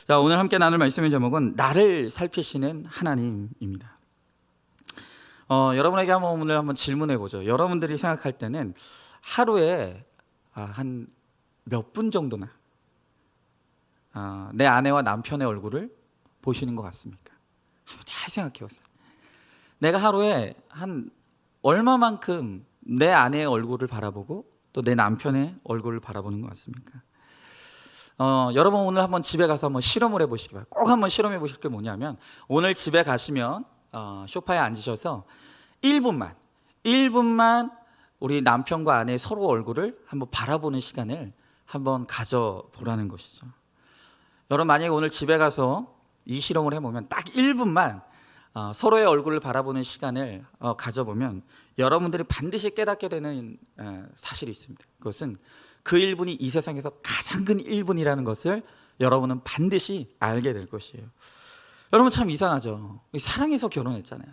자, 오늘 함께 나눌 말씀의 제목은 나를 살피시는 하나님입니다. 여러분에게 오늘 한번 질문해 보죠. 여러분들이 생각할 때는 하루에 한 몇 분 정도나 내 아내와 남편의 얼굴을 보시는 것 같습니까? 한번 잘 생각해 보세요. 내가 하루에 한 얼마만큼 내 아내의 얼굴을 바라보고 또 내 남편의 얼굴을 바라보는 것 같습니까? 여러분 오늘 한번 집에 가서 한번 실험을 해보시기 바랍니다. 꼭 한번 실험해 보실 게 뭐냐면, 오늘 집에 가시면 소파에 앉으셔서 1분만 우리 남편과 아내의 서로 얼굴을 한번 바라보는 시간을 한번 가져보라는 것이죠. 여러분 만약에 오늘 집에 가서 이 실험을 해보면 딱 1분만 서로의 얼굴을 바라보는 시간을 가져보면 여러분들이 반드시 깨닫게 되는 사실이 있습니다. 그것은 그 1분이 이 세상에서 가장 큰 1분이라는 것을 여러분은 반드시 알게 될 것이에요. 여러분 참 이상하죠. 사랑해서 결혼했잖아요.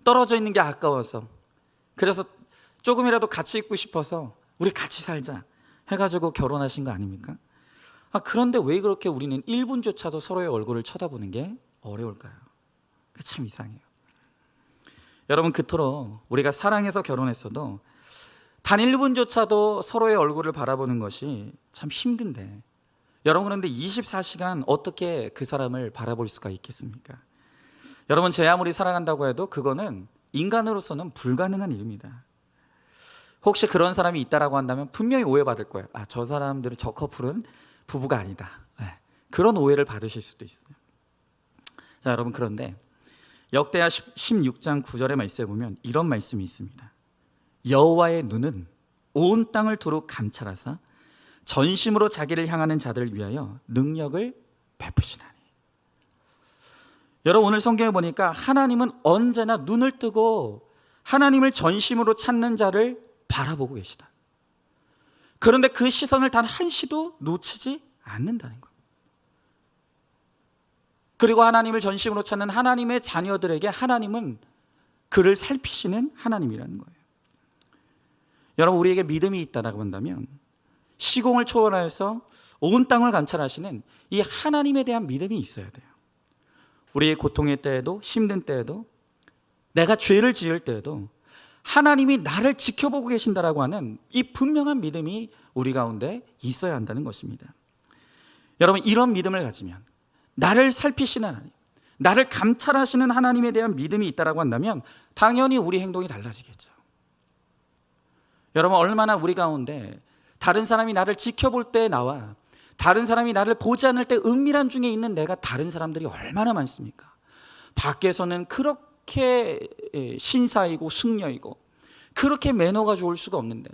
떨어져 있는 게 아까워서, 그래서 조금이라도 같이 있고 싶어서 우리 같이 살자 해가지고 결혼하신 거 아닙니까? 그런데 왜 그렇게 우리는 1분조차도 서로의 얼굴을 쳐다보는 게 어려울까요? 참 이상해요. 여러분 그토록 우리가 사랑해서 결혼했어도 단 1분조차도 서로의 얼굴을 바라보는 것이 참 힘든데, 여러분 그런데 24시간 어떻게 그 사람을 바라볼 수가 있겠습니까? 여러분 제 아무리 사랑한다고 해도 그거는 인간으로서는 불가능한 일입니다. 혹시 그런 사람이 있다라고 한다면 분명히 오해받을 거예요. 저 사람들은, 저 커플은 부부가 아니다. 그런 오해를 받으실 수도 있어요. 자 여러분, 그런데 역대하 16장 9절의 말씀에 보면 이런 말씀이 있습니다. 여호와의 눈은 온 땅을 두루 감찰하사 전심으로 자기를 향하는 자들을 위하여 능력을 베푸시나니. 여러분 오늘 성경에 보니까 하나님은 언제나 눈을 뜨고 하나님을 전심으로 찾는 자를 바라보고 계시다. 그런데 그 시선을 단 한시도 놓치지 않는다는 거예요. 그리고 하나님을 전심으로 찾는 하나님의 자녀들에게 하나님은 그를 살피시는 하나님이라는 거예요. 여러분 우리에게 믿음이 있다라고 한다면 시공을 초월하여서 온 땅을 감찰하시는 이 하나님에 대한 믿음이 있어야 돼요. 우리의 고통의 때에도, 힘든 때에도, 내가 죄를 지을 때에도 하나님이 나를 지켜보고 계신다라고 하는 이 분명한 믿음이 우리 가운데 있어야 한다는 것입니다. 여러분 이런 믿음을 가지면, 나를 살피시는 하나님, 나를 감찰하시는 하나님에 대한 믿음이 있다라고 한다면 당연히 우리 행동이 달라지겠죠. 여러분 얼마나 우리 가운데 다른 사람이 나를 지켜볼 때 나와 다른 사람이 나를 보지 않을 때 은밀한 중에 있는 내가 다른 사람들이 얼마나 많습니까? 밖에서는 그렇게 신사이고 승려이고 그렇게 매너가 좋을 수가 없는데,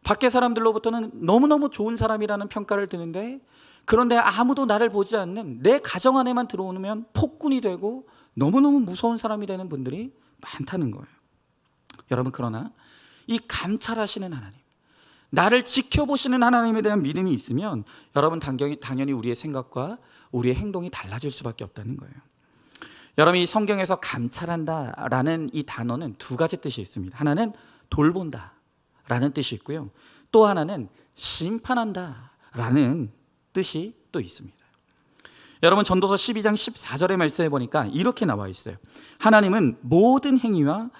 밖에 사람들로부터는 너무너무 좋은 사람이라는 평가를 듣는데, 그런데 아무도 나를 보지 않는 내 가정 안에만 들어오면 폭군이 되고 너무너무 무서운 사람이 되는 분들이 많다는 거예요. 여러분 그러나 이 감찰하시는 하나님, 나를 지켜보시는 하나님에 대한 믿음이 있으면 여러분 당연히 우리의 생각과 우리의 행동이 달라질 수밖에 없다는 거예요. 여러분 이 성경에서 감찰한다라는 이 단어는 두 가지 뜻이 있습니다. 하나는 돌본다라는 뜻이 있고요, 또 하나는 심판한다라는 뜻이 또 있습니다. 여러분 전도서 12장 14절의 말씀에 보니까 이렇게 나와 있어요. 하나님은 모든 행위와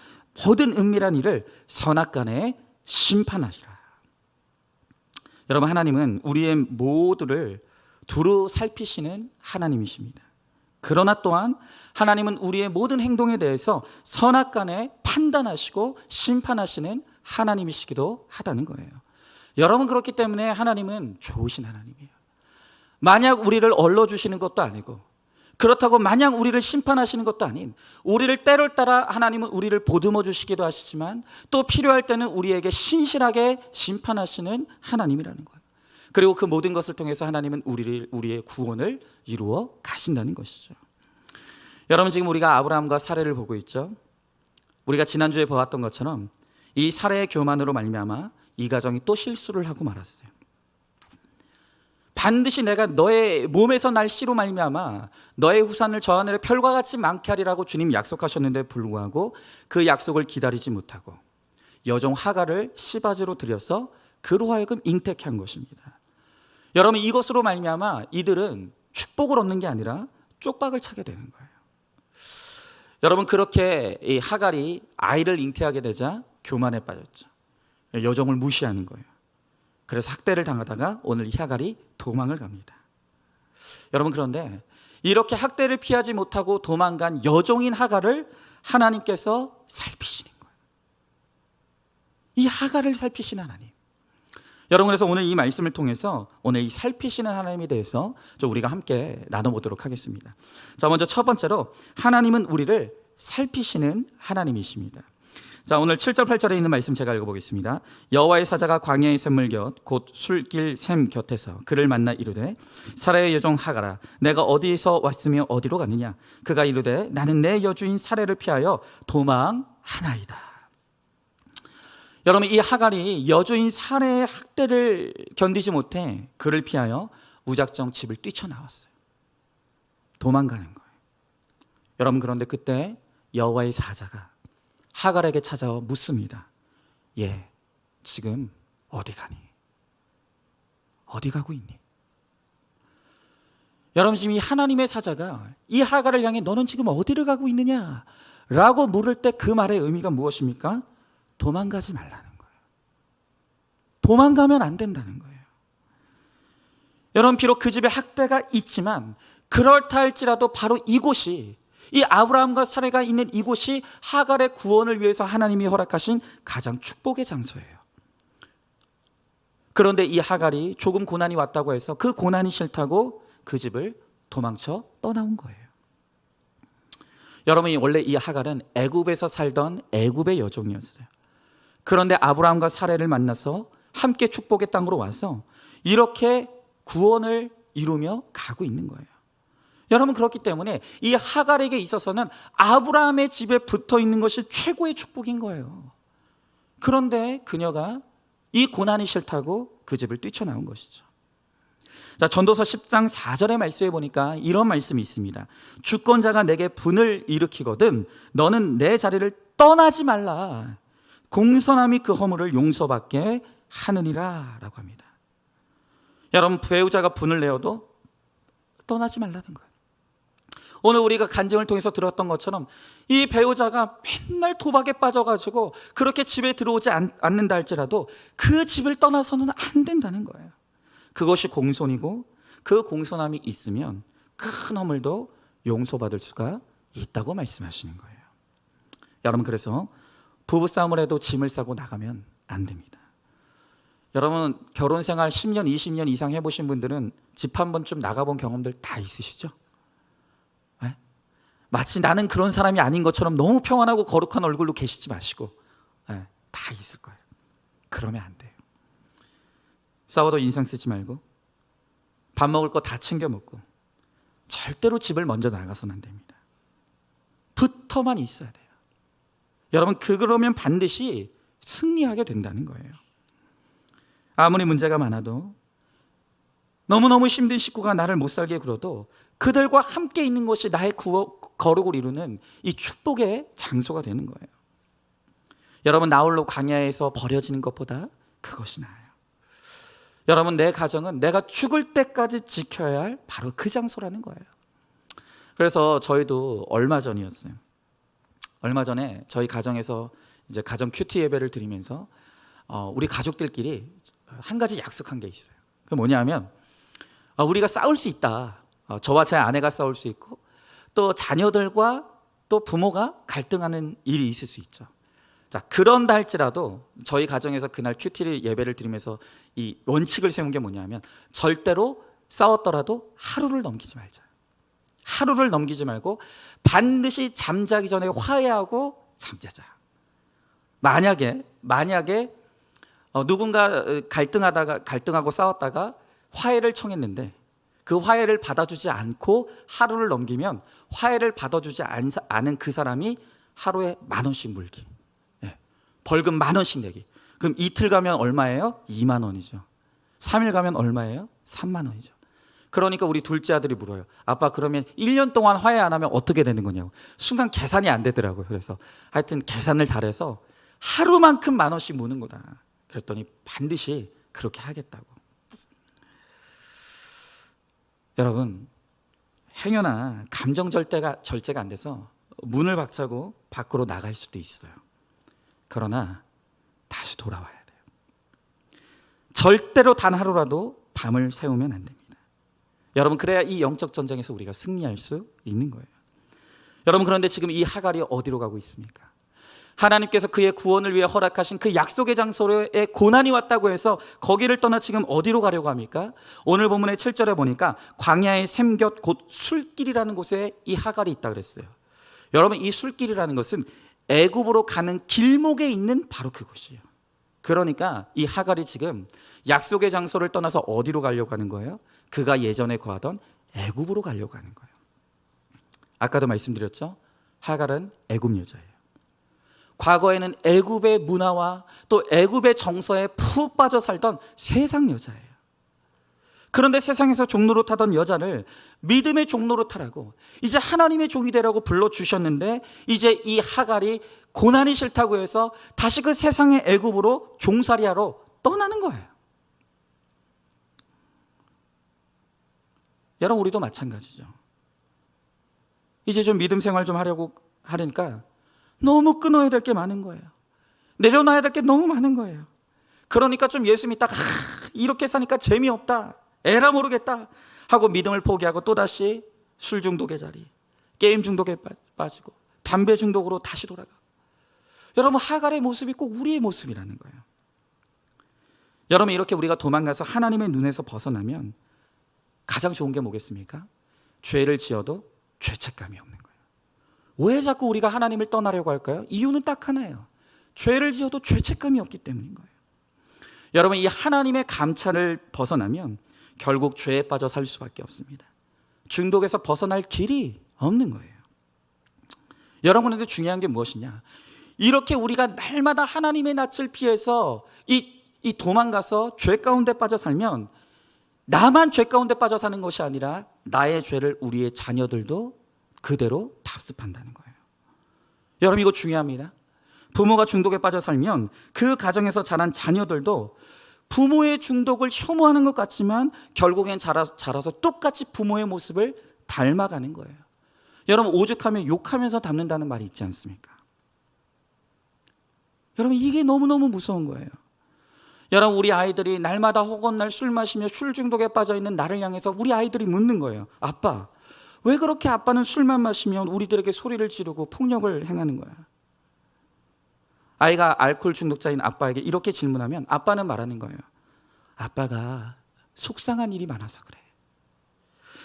모든 은밀한 일을 선악간에 심판하시라. 여러분 하나님은 우리의 모두를 두루 살피시는 하나님이십니다. 그러나 또한 하나님은 우리의 모든 행동에 대해서 선악간에 판단하시고 심판하시는 하나님이시기도 하다는 거예요. 여러분 그렇기 때문에 하나님은 좋으신 하나님이에요. 만약 우리를 얼러주시는 것도 아니고, 그렇다고 마냥 우리를 심판하시는 것도 아닌, 우리를 때를 따라 하나님은 우리를 보듬어 주시기도 하시지만 또 필요할 때는 우리에게 신실하게 심판하시는 하나님이라는 거예요. 그리고 그 모든 것을 통해서 하나님은 우리의 구원을 이루어 가신다는 것이죠. 여러분 지금 우리가 아브라함과 사례를 보고 있죠. 우리가 지난주에 보았던 것처럼 이 사례의 교만으로 말미암아 이 가정이 또 실수를 하고 말았어요. 반드시 내가 너의 몸에서 날 씨로 말미암아 너의 후산을 저 하늘의 별과 같이 많게 하리라고 주님 약속하셨는데 불구하고 그 약속을 기다리지 못하고 여종 하갈을 시바지로 들여서 그로 하여금 잉태케 한 것입니다. 여러분, 이것으로 말미암아 이들은 축복을 얻는 게 아니라 쪽박을 차게 되는 거예요. 여러분, 그렇게 이 하갈이 아이를 잉태하게 되자 교만에 빠졌죠. 여종을 무시하는 거예요. 그래서 학대를 당하다가 오늘 이 하갈이 도망을 갑니다. 여러분, 그런데 이렇게 학대를 피하지 못하고 도망간 여종인 하갈을 하나님께서 살피시는 거예요. 이 하갈을 살피시는 하나님. 여러분, 그래서 오늘 이 말씀을 통해서 오늘 이 살피시는 하나님에 대해서 좀 우리가 함께 나눠보도록 하겠습니다. 자, 먼저 첫 번째로 하나님은 우리를 살피시는 하나님이십니다. 자, 오늘 7절 8절에 있는 말씀 제가 읽어보겠습니다. 여호와의 사자가 광야의 샘물 곁 곧 술길 샘 곁에서 그를 만나 이르되 사라의 여종 하갈아 내가 어디에서 왔으며 어디로 가느냐. 그가 이르되 나는 내 여주인 사라를 피하여 도망하나이다. 여러분, 이 하갈이 여주인 사라의 학대를 견디지 못해 그를 피하여 무작정 집을 뛰쳐나왔어요. 도망가는 거예요. 여러분, 그런데 그때 여호와의 사자가 하갈에게 찾아와 묻습니다. 예, 지금 어디 가니? 어디 가고 있니? 여러분, 지금 이 하나님의 사자가 이 하갈을 향해 너는 지금 어디를 가고 있느냐? 라고 물을 때 그 말의 의미가 무엇입니까? 도망가지 말라는 거예요. 도망가면 안 된다는 거예요. 여러분, 비록 그 집에 학대가 있지만 그렇다 할지라도 바로 이곳이, 이 아브라함과 사라가 있는 이곳이 하갈의 구원을 위해서 하나님이 허락하신 가장 축복의 장소예요. 그런데 이 하갈이 조금 고난이 왔다고 해서 그 고난이 싫다고 그 집을 도망쳐 떠나온 거예요. 여러분이 원래 이 하갈은 애굽에서 살던 애굽의 여종이었어요. 그런데 아브라함과 사라를 만나서 함께 축복의 땅으로 와서 이렇게 구원을 이루며 가고 있는 거예요. 여러분, 그렇기 때문에 이 하갈에게 있어서는 아브라함의 집에 붙어 있는 것이 최고의 축복인 거예요. 그런데 그녀가 이 고난이 싫다고 그 집을 뛰쳐나온 것이죠. 자, 전도서 10장 4절의 말씀에 보니까 이런 말씀이 있습니다. 주권자가 내게 분을 일으키거든 너는 내 자리를 떠나지 말라. 공손함이 그 허물을 용서받게 하느니라 라고 합니다. 여러분, 배우자가 분을 내어도 떠나지 말라는 거예요. 오늘 우리가 간증을 통해서 들었던 것처럼 이 배우자가 맨날 도박에 빠져가지고 그렇게 집에 들어오지 않는다 할지라도 그 집을 떠나서는 안 된다는 거예요. 그것이 공손이고 그 공손함이 있으면 큰 허물도 용서받을 수가 있다고 말씀하시는 거예요. 여러분, 그래서 부부싸움을 해도 짐을 싸고 나가면 안 됩니다. 여러분, 결혼생활 10년, 20년 이상 해보신 분들은 집 한 번쯤 나가본 경험들 다 있으시죠? 네? 마치 나는 그런 사람이 아닌 것처럼 너무 평안하고 거룩한 얼굴로 계시지 마시고, 네, 다 있을 거예요. 그러면 안 돼요. 싸워도 인상 쓰지 말고 밥 먹을 거 다 챙겨 먹고 절대로 집을 먼저 나가서는 안 됩니다. 붙어만 있어야 돼요. 여러분, 그러면 반드시 승리하게 된다는 거예요. 아무리 문제가 많아도 너무너무 힘든 식구가 나를 못 살게 굴어도 그들과 함께 있는 것이 나의 거룩을 이루는 이 축복의 장소가 되는 거예요. 여러분, 나 홀로 광야에서 버려지는 것보다 그것이 나아요. 여러분, 내 가정은 내가 죽을 때까지 지켜야 할 바로 그 장소라는 거예요. 그래서 저희도 얼마 전이었어요. 얼마 전에 저희 가정에서 이제 가정 큐티 예배를 드리면서 우리 가족들끼리 한 가지 약속한 게 있어요. 그게 뭐냐면 우리가 싸울 수 있다. 저와 제 아내가 싸울 수 있고 또 자녀들과 또 부모가 갈등하는 일이 있을 수 있죠. 자, 그런다 할지라도 저희 가정에서 그날 큐티 예배를 드리면서 이 원칙을 세운 게 뭐냐면 절대로 싸웠더라도 하루를 넘기지 말자. 하루를 넘기지 말고 반드시 잠자기 전에 화해하고 잠자자. 만약에 누군가 갈등하고 싸웠다가 화해를 청했는데 그 화해를 받아주지 않고 하루를 넘기면 화해를 받아주지 않은 그 사람이 하루에 10,000원씩 물기, 벌금 10,000원씩 내기. 그럼 이틀 가면 얼마예요? 2만 원이죠. 3일 가면 얼마예요? 3만 원이죠. 그러니까 우리 둘째 아들이 물어요. 아빠, 그러면 1년 동안 화해 안 하면 어떻게 되는 거냐고. 순간 계산이 안 되더라고요. 그래서 하여튼 계산을 잘해서 하루만큼 10,000원씩 무는 거다. 그랬더니 반드시 그렇게 하겠다고. 여러분, 행여나 감정 절제가 안 돼서 문을 박차고 밖으로 나갈 수도 있어요. 그러나 다시 돌아와야 돼요. 절대로 단 하루라도 밤을 새우면 안 됩니다. 여러분, 그래야 이 영적 전쟁에서 우리가 승리할 수 있는 거예요. 여러분, 그런데 지금 이 하갈이 어디로 가고 있습니까? 하나님께서 그의 구원을 위해 허락하신 그 약속의 장소에 고난이 왔다고 해서 거기를 떠나 지금 어디로 가려고 합니까? 오늘 본문의 7절에 보니까 광야의 샘곁 곧 술길이라는 곳에 이 하갈이 있다 그랬어요. 여러분, 이 술길이라는 것은 애굽으로 가는 길목에 있는 바로 그곳이에요. 그러니까 이 하갈이 지금 약속의 장소를 떠나서 어디로 가려고 하는 거예요? 그가 예전에 거하던 애굽으로 가려고 하는 거예요. 아까도 말씀드렸죠? 하갈은 애굽 여자예요. 과거에는 애굽의 문화와 또 애굽의 정서에 푹 빠져 살던 세상 여자예요. 그런데 세상에서 종로로 타던 여자를 믿음의 종로로 타라고, 이제 하나님의 종이 되라고 불러주셨는데 이제 이 하갈이 고난이 싫다고 해서 다시 그 세상의 애굽으로 종살이하러 떠나는 거예요. 여러분, 우리도 마찬가지죠. 이제 좀 믿음 생활 좀 하려고 하니까 너무 끊어야 될 게 많은 거예요. 내려놔야 될 게 너무 많은 거예요. 그러니까 좀 예수 믿다가 이렇게 사니까 재미없다, 에라 모르겠다 하고 믿음을 포기하고 또다시 술 중독의 자리, 게임 중독에 빠지고 담배 중독으로 다시 돌아가고. 여러분, 하갈의 모습이 꼭 우리의 모습이라는 거예요. 여러분, 이렇게 우리가 도망가서 하나님의 눈에서 벗어나면 가장 좋은 게 뭐겠습니까? 죄를 지어도 죄책감이 없는 거예요. 왜 자꾸 우리가 하나님을 떠나려고 할까요? 이유는 딱 하나예요. 죄를 지어도 죄책감이 없기 때문인 거예요. 여러분, 이 하나님의 감찰을 벗어나면 결국 죄에 빠져 살 수밖에 없습니다. 중독에서 벗어날 길이 없는 거예요. 여러분한테 중요한 게 무엇이냐? 이렇게 우리가 날마다 하나님의 낯을 피해서 이 도망가서 죄 가운데 빠져 살면 나만 죄 가운데 빠져 사는 것이 아니라 나의 죄를 우리의 자녀들도 그대로 답습한다는 거예요. 여러분, 이거 중요합니다. 부모가 중독에 빠져 살면 그 가정에서 자란 자녀들도 부모의 중독을 혐오하는 것 같지만 결국엔 자라서 똑같이 부모의 모습을 닮아가는 거예요. 여러분, 오죽하면 욕하면서 닮는다는 말이 있지 않습니까? 여러분, 이게 너무너무 무서운 거예요. 여러분, 우리 아이들이 날마다 허건날 술 마시며 술 중독에 빠져있는 나를 향해서 우리 아이들이 묻는 거예요. 아빠, 왜 그렇게 아빠는 술만 마시면 우리들에게 소리를 지르고 폭력을 행하는 거야? 아이가 알코올 중독자인 아빠에게 이렇게 질문하면 아빠는 말하는 거예요. 아빠가 속상한 일이 많아서 그래.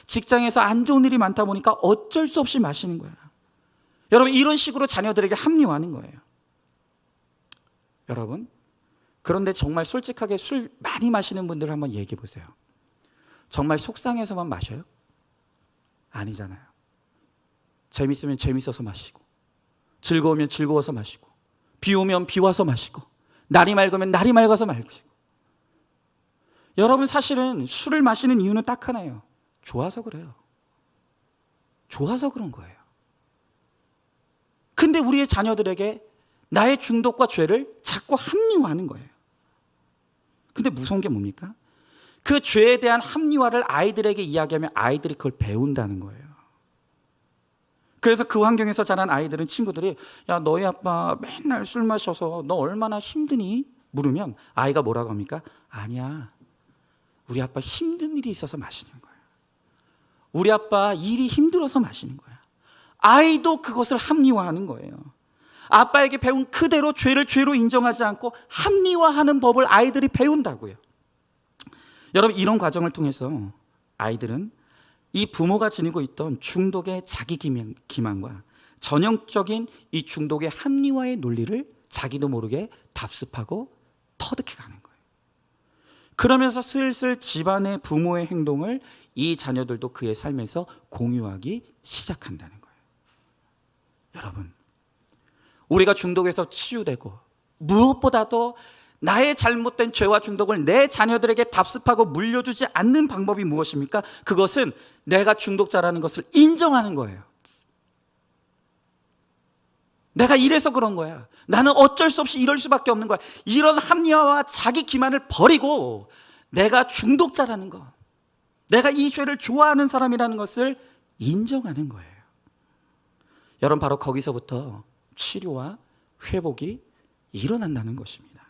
직장에서 안 좋은 일이 많다 보니까 어쩔 수 없이 마시는 거야. 여러분, 이런 식으로 자녀들에게 합리화하는 거예요. 여러분, 그런데 정말 솔직하게 술 많이 마시는 분들 한번 얘기해 보세요. 정말 속상해서만 마셔요? 아니잖아요. 재밌으면 재밌어서 마시고, 즐거우면 즐거워서 마시고, 비 오면 비 와서 마시고, 날이 맑으면 날이 맑아서 마시고. 여러분, 사실은 술을 마시는 이유는 딱 하나예요. 좋아서 그래요. 좋아서 그런 거예요. 근데 우리의 자녀들에게 나의 중독과 죄를 자꾸 합리화하는 거예요. 근데 무서운 게 뭡니까? 그 죄에 대한 합리화를 아이들에게 이야기하면 아이들이 그걸 배운다는 거예요. 그래서 그 환경에서 자란 아이들은 친구들이 야, 너희 아빠 맨날 술 마셔서 너 얼마나 힘드니? 물으면 아이가 뭐라고 합니까? 아니야, 우리 아빠 힘든 일이 있어서 마시는 거예요. 우리 아빠 일이 힘들어서 마시는 거야. 아이도 그것을 합리화하는 거예요. 아빠에게 배운 그대로 죄를 죄로 인정하지 않고 합리화하는 법을 아이들이 배운다고요. 여러분, 이런 과정을 통해서 아이들은 이 부모가 지니고 있던 중독의 자기 기만과 전형적인 이 중독의 합리화의 논리를 자기도 모르게 답습하고 터득해 가는 거예요. 그러면서 슬슬 집안의 부모의 행동을 이 자녀들도 그의 삶에서 공유하기 시작한다는 거예요. 여러분, 우리가 중독에서 치유되고 무엇보다도 나의 잘못된 죄와 중독을 내 자녀들에게 답습하고 물려주지 않는 방법이 무엇입니까? 그것은 내가 중독자라는 것을 인정하는 거예요. 내가 이래서 그런 거야. 나는 어쩔 수 없이 이럴 수밖에 없는 거야. 이런 합리화와 자기 기만을 버리고 내가 중독자라는 거, 내가 이 죄를 좋아하는 사람이라는 것을 인정하는 거예요. 여러분, 바로 거기서부터 치료와 회복이 일어난다는 것입니다.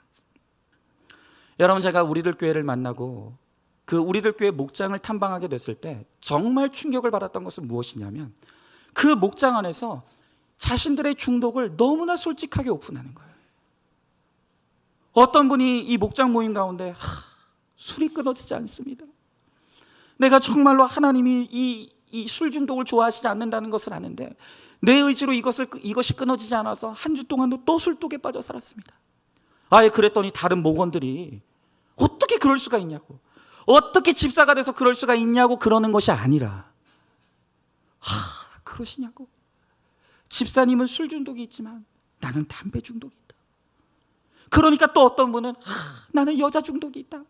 여러분, 제가 우리들 교회를 만나고 그 우리들 교회 목장을 탐방하게 됐을 때 정말 충격을 받았던 것은 무엇이냐면, 그 목장 안에서 자신들의 중독을 너무나 솔직하게 오픈하는 거예요. 어떤 분이 이 목장 모임 가운데 술이 끊어지지 않습니다. 내가 정말로 하나님이 이 술 중독을 좋아하시지 않는다는 것을 아는데 내 의지로 이것이 끊어지지 않아서 한 주 동안도 또 술독에 빠져 살았습니다. 그랬더니 다른 목원들이 어떻게 그럴 수가 있냐고, 어떻게 집사가 돼서 그럴 수가 있냐고 그러는 것이 아니라, 그러시냐고, 집사님은 술 중독이 있지만 나는 담배 중독이 있다. 그러니까 또 어떤 분은 나는 여자 중독이 있다.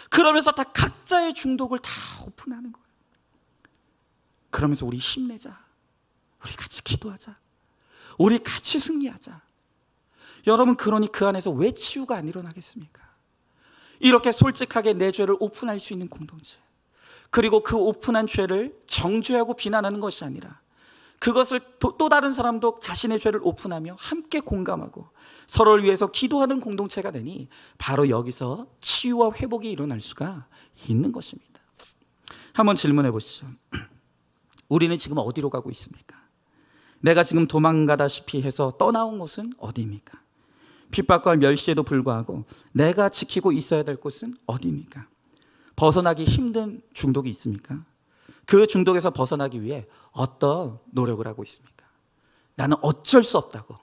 그러면서 다 각자의 중독을 다 오픈하는 거예요. 그러면서 우리 힘내자, 우리 같이 기도하자, 우리 같이 승리하자. 여러분, 그러니 그 안에서 왜 치유가 안 일어나겠습니까? 이렇게 솔직하게 내 죄를 오픈할 수 있는 공동체, 그리고 그 오픈한 죄를 정죄하고 비난하는 것이 아니라 그것을 또 다른 사람도 자신의 죄를 오픈하며 함께 공감하고 서로를 위해서 기도하는 공동체가 되니 바로 여기서 치유와 회복이 일어날 수가 있는 것입니다. 한번 질문해 보시죠. 우리는 지금 어디로 가고 있습니까? 내가 지금 도망가다시피 해서 떠나온 곳은 어디입니까? 핍박과 멸시에도 불구하고 내가 지키고 있어야 될 곳은 어디입니까? 벗어나기 힘든 중독이 있습니까? 그 중독에서 벗어나기 위해 어떤 노력을 하고 있습니까? 나는 어쩔 수 없다고,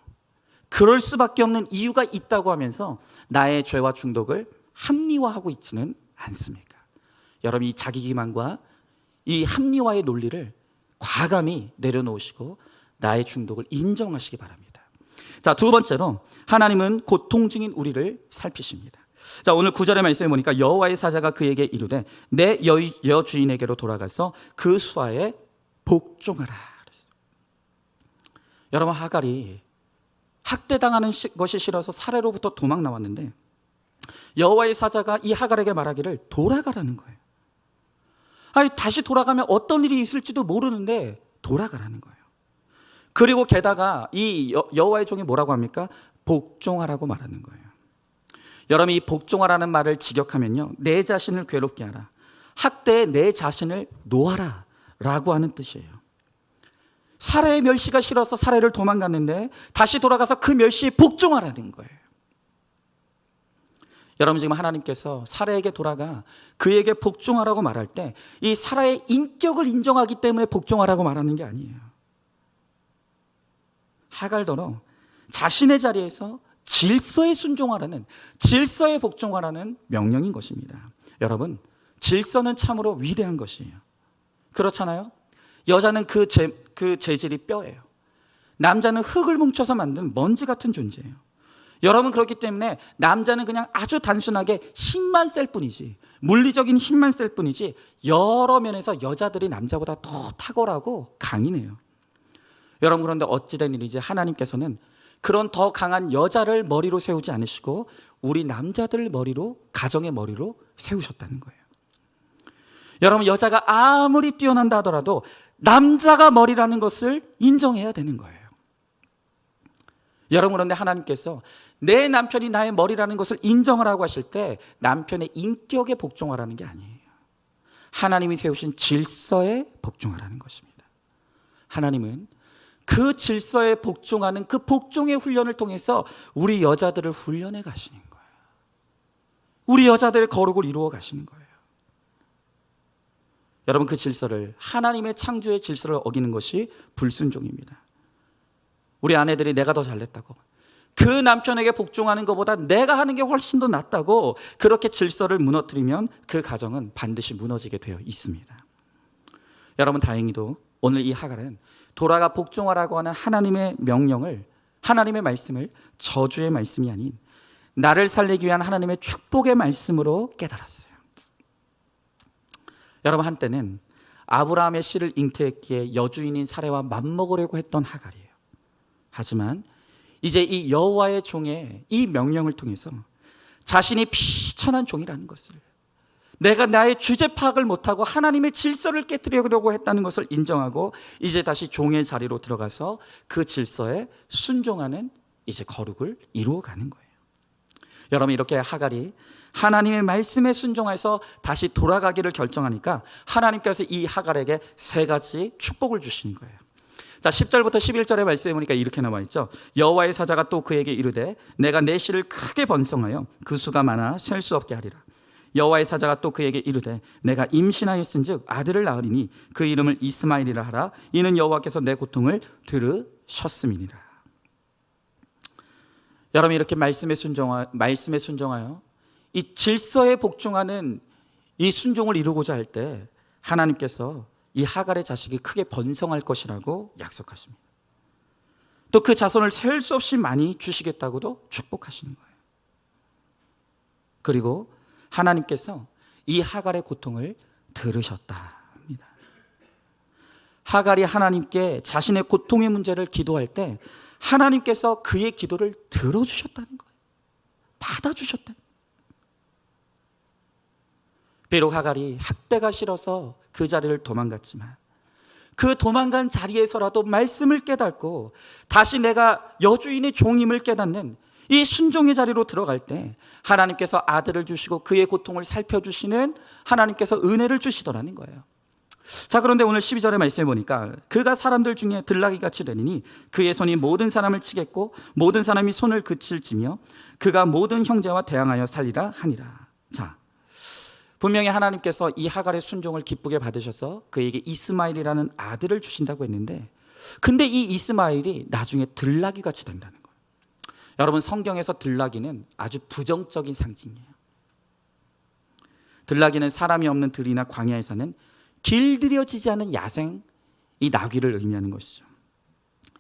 그럴 수밖에 없는 이유가 있다고 하면서 나의 죄와 중독을 합리화하고 있지는 않습니까? 여러분, 이 자기기만과 이 합리화의 논리를 과감히 내려놓으시고 나의 중독을 인정하시기 바랍니다. 자, 두 번째로 하나님은 고통 중인 우리를 살피십니다. 자, 오늘 9절의 말씀에 보니까 여호와의 사자가 그에게 이르되 내 여주인에게로 돌아가서 그 수하에 복종하라 그랬어요. 여러분, 하갈이 학대당하는 것이 싫어서 사례로부터 도망 나왔는데 여호와의 사자가 이 하갈에게 말하기를 돌아가라는 거예요. 다시 돌아가면 어떤 일이 있을지도 모르는데 돌아가라는 거예요. 그리고 게다가 이 여호와의 종이 뭐라고 합니까? 복종하라고 말하는 거예요. 여러분, 이 복종하라는 말을 직역하면요, 내 자신을 괴롭게 하라, 학대에 내 자신을 놓아라 라고 하는 뜻이에요. 사례의 멸시가 싫어서 사례를 도망갔는데 다시 돌아가서 그 멸시에 복종하라는 거예요. 여러분, 지금 하나님께서 사례에게 돌아가 그에게 복종하라고 말할 때 이 사례의 인격을 인정하기 때문에 복종하라고 말하는 게 아니에요. 하갈더러 자신의 자리에서 질서에 순종하라는, 질서에 복종하라는 명령인 것입니다. 여러분, 질서는 참으로 위대한 것이에요. 그렇잖아요? 여자는 그 재질이 뼈예요. 남자는 흙을 뭉쳐서 만든 먼지 같은 존재예요. 여러분, 그렇기 때문에 남자는 그냥 아주 단순하게 힘만 셀 뿐이지, 물리적인 힘만 셀 뿐이지 여러 면에서 여자들이 남자보다 더 탁월하고 강인해요. 여러분, 그런데 어찌된 일이지 하나님께서는 그런 더 강한 여자를 머리로 세우지 않으시고 우리 남자들 머리로, 가정의 머리로 세우셨다는 거예요. 여러분, 여자가 아무리 뛰어난다 하더라도 남자가 머리라는 것을 인정해야 되는 거예요. 여러분, 그런데 하나님께서 내 남편이 나의 머리라는 것을 인정하라고 하실 때 남편의 인격에 복종하라는 게 아니에요. 하나님이 세우신 질서에 복종하라는 것입니다. 하나님은 그 질서에 복종하는 그 복종의 훈련을 통해서 우리 여자들을 훈련해 가시는 거예요. 우리 여자들의 거룩을 이루어 가시는 거예요. 여러분, 그 질서를, 하나님의 창조의 질서를 어기는 것이 불순종입니다. 우리 아내들이 내가 더 잘냈다고, 그 남편에게 복종하는 것보다 내가 하는 게 훨씬 더 낫다고 그렇게 질서를 무너뜨리면 그 가정은 반드시 무너지게 되어 있습니다. 여러분, 다행히도 오늘 이 하갈은 돌아가 복종하라고 하는 하나님의 명령을, 하나님의 말씀을 저주의 말씀이 아닌 나를 살리기 위한 하나님의 축복의 말씀으로 깨달았어요. 여러분, 한때는 아브라함의 씨를 잉태했기에 여주인인 사례와 맞먹으려고 했던 하갈이에요. 하지만 이제 이 여호와의 종의 이 명령을 통해서 자신이 비천한 종이라는 것을, 내가 나의 주제 파악을 못하고 하나님의 질서를 깨뜨리려고 했다는 것을 인정하고 이제 다시 종의 자리로 들어가서 그 질서에 순종하는 이제 거룩을 이루어가는 거예요. 여러분, 이렇게 하갈이 하나님의 말씀에 순종해서 다시 돌아가기를 결정하니까 하나님께서 이 하갈에게 세 가지 축복을 주시는 거예요. 자, 10절부터 11절의 말씀에 보니까 이렇게 나와 있죠. 여호와의 사자가 또 그에게 이르되 내가 내 씨를 크게 번성하여 그 수가 많아 셀 수 없게 하리라. 여호와의 사자가 또 그에게 이르되 내가 임신하였은즉 아들을 낳으리니 그 이름을 이스마엘이라 하라. 이는 여호와께서 내 고통을 들으셨음이니라. 여러분, 이렇게 말씀에 순종하여 이 질서에 복종하는 이 순종을 이루고자 할 때 하나님께서 이 하갈의 자식이 크게 번성할 것이라고 약속하십니다. 또 그 자손을 셀 수 없이 많이 주시겠다고도 축복하시는 거예요. 그리고 하나님께서 이 하갈의 고통을 들으셨다 합니다. 하갈이 하나님께 자신의 고통의 문제를 기도할 때 하나님께서 그의 기도를 들어주셨다는 거예요. 받아주셨다. 비록 하갈이 학대가 싫어서 그 자리를 도망갔지만 그 도망간 자리에서라도 말씀을 깨닫고 다시 내가 여주인의 종임을 깨닫는 이 순종의 자리로 들어갈 때 하나님께서 아들을 주시고 그의 고통을 살펴주시는 하나님께서 은혜를 주시더라는 거예요. 자, 그런데 오늘 12절의 말씀에 보니까 그가 사람들 중에 들나귀같이 되리니 그의 손이 모든 사람을 치겠고 모든 사람이 손을 그칠지며 그가 모든 형제와 대항하여 살리라 하니라. 자, 분명히 하나님께서 이 하갈의 순종을 기쁘게 받으셔서 그에게 이스마엘이라는 아들을 주신다고 했는데 근데 이 이스마엘이 나중에 들나귀같이 된다는 거예요. 여러분, 성경에서 들나귀는 아주 부정적인 상징이에요. 들나귀는 사람이 없는 들이나 광야에 사는 길들여지지 않은 야생 이 나귀를 의미하는 것이죠.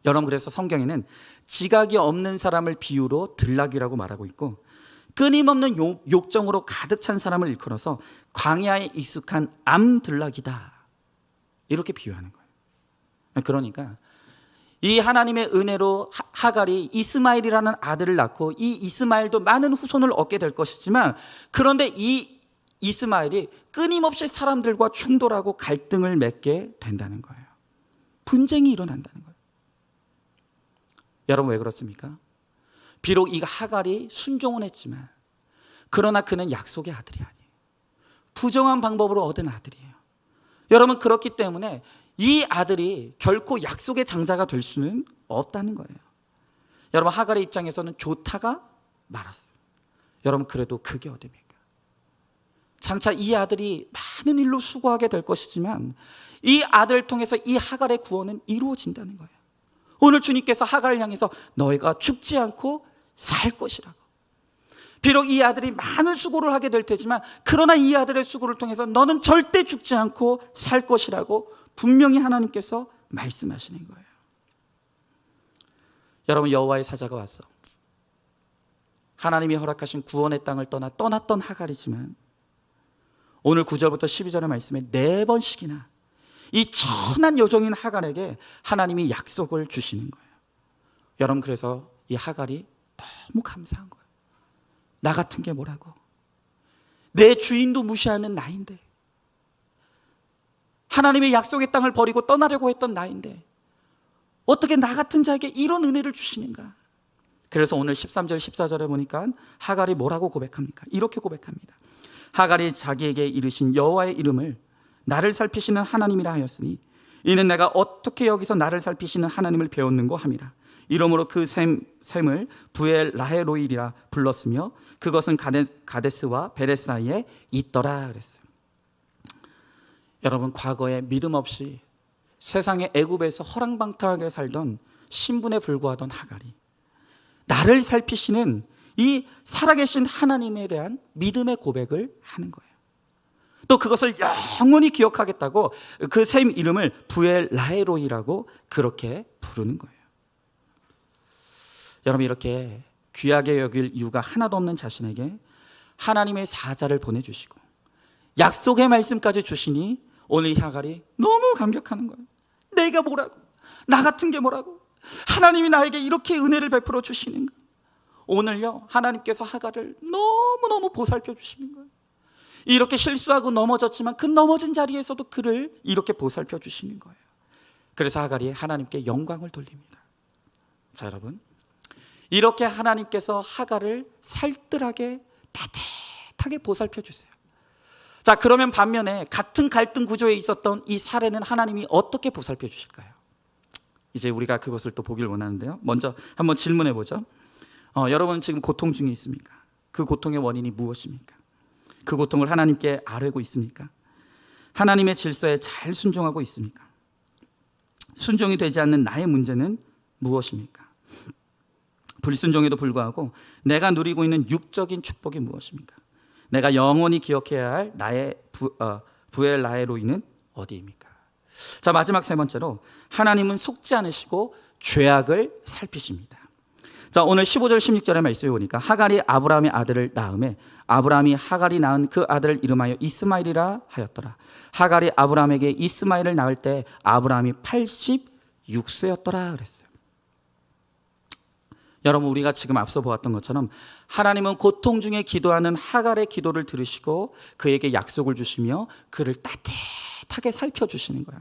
여러분, 그래서 성경에는 지각이 없는 사람을 비유로 들나귀라고 말하고 있고 끊임없는 욕정으로 가득 찬 사람을 일컬어서 광야에 익숙한 암들나귀다 이렇게 비유하는 거예요. 그러니까 이 하나님의 은혜로 하갈이 이스마엘이라는 아들을 낳고 이 이스마엘도 많은 후손을 얻게 될 것이지만 그런데 이 이스마엘이 끊임없이 사람들과 충돌하고 갈등을 맺게 된다는 거예요. 분쟁이 일어난다는 거예요. 여러분, 왜 그렇습니까? 비록 이 하갈이 순종은 했지만 그러나 그는 약속의 아들이 아니에요. 부정한 방법으로 얻은 아들이에요. 여러분, 그렇기 때문에 이 아들이 결코 약속의 장자가 될 수는 없다는 거예요. 여러분, 하갈의 입장에서는 좋다가 말았어요. 여러분, 그래도 그게 어딥니까? 장차 이 아들이 많은 일로 수고하게 될 것이지만 이 아들을 통해서 이 하갈의 구원은 이루어진다는 거예요. 오늘 주님께서 하갈을 향해서 너희가 죽지 않고 살 것이라고. 비록 이 아들이 많은 수고를 하게 될 테지만 그러나 이 아들의 수고를 통해서 너는 절대 죽지 않고 살 것이라고 분명히 하나님께서 말씀하시는 거예요. 여러분, 여호와의 사자가 와서 하나님이 허락하신 구원의 땅을 떠났던 하갈이지만 오늘 9절부터 12절의 말씀에 4번씩이나 이 천한 여종인 하갈에게 하나님이 약속을 주시는 거예요. 여러분, 그래서 이 하갈이 너무 감사한 거예요. 나 같은 게 뭐라고? 내 주인도 무시하는 나인데, 하나님의 약속의 땅을 버리고 떠나려고 했던 나인데 어떻게 나 같은 자에게 이런 은혜를 주시는가? 그래서 오늘 13절 14절에 보니까 하갈이 뭐라고 고백합니까? 이렇게 고백합니다. 하갈이 자기에게 이르신 여호와의 이름을 나를 살피시는 하나님이라 하였으니 이는 내가 어떻게 여기서 나를 살피시는 하나님을 배웠는고 함이라. 이러므로 그 샘을 부엘 라헤로일이라 불렀으며 그것은 가데스와 베레 사이에 있더라 그랬어요. 여러분, 과거에 믿음 없이 세상의 애굽에서 허랑방탕하게 살던 신분에 불과하던 하갈이 나를 살피시는 이 살아계신 하나님에 대한 믿음의 고백을 하는 거예요. 또 그것을 영원히 기억하겠다고 그 샘 이름을 부엘 라헤로이라고 그렇게 부르는 거예요. 여러분, 이렇게 귀하게 여길 이유가 하나도 없는 자신에게 하나님의 사자를 보내주시고 약속의 말씀까지 주시니 오늘 이 하갈이 너무 감격하는 거예요. 내가 뭐라고? 나 같은 게 뭐라고? 하나님이 나에게 이렇게 은혜를 베풀어 주시는가? 오늘요, 하나님께서 하갈을 너무너무 보살펴 주시는 거예요. 이렇게 실수하고 넘어졌지만 그 넘어진 자리에서도 그를 이렇게 보살펴 주시는 거예요. 그래서 하갈이 하나님께 영광을 돌립니다. 자, 여러분, 이렇게 하나님께서 하갈을 살뜰하게 따뜻하게 보살펴 주세요. 자, 그러면 반면에 같은 갈등 구조에 있었던 이 사례는 하나님이 어떻게 보살펴 주실까요? 이제 우리가 그것을 또 보길 원하는데요. 먼저 한번 질문해 보죠. 여러분 지금 고통 중에 있습니까? 그 고통의 원인이 무엇입니까? 그 고통을 하나님께 아뢰고 있습니까? 하나님의 질서에 잘 순종하고 있습니까? 순종이 되지 않는 나의 문제는 무엇입니까? 불순종에도 불구하고 내가 누리고 있는 육적인 축복이 무엇입니까? 내가 영원히 기억해야 할 나의 부엘 라헬로이는 어디입니까? 자, 마지막 세 번째로 하나님은 속지 않으시고 죄악을 살피십니다. 자, 오늘 15절 16절의 말씀에 보니까 하갈이 아브라함의 아들을 낳음에 아브라함이 하갈이 낳은 그 아들을 이름하여 이스마엘이라 하였더라. 하갈이 아브라함에게 이스마엘을 낳을 때 아브라함이 86세였더라 그랬어요. 여러분, 우리가 지금 앞서 보았던 것처럼 하나님은 고통 중에 기도하는 하갈의 기도를 들으시고 그에게 약속을 주시며 그를 따뜻하게 살펴주시는 거예요.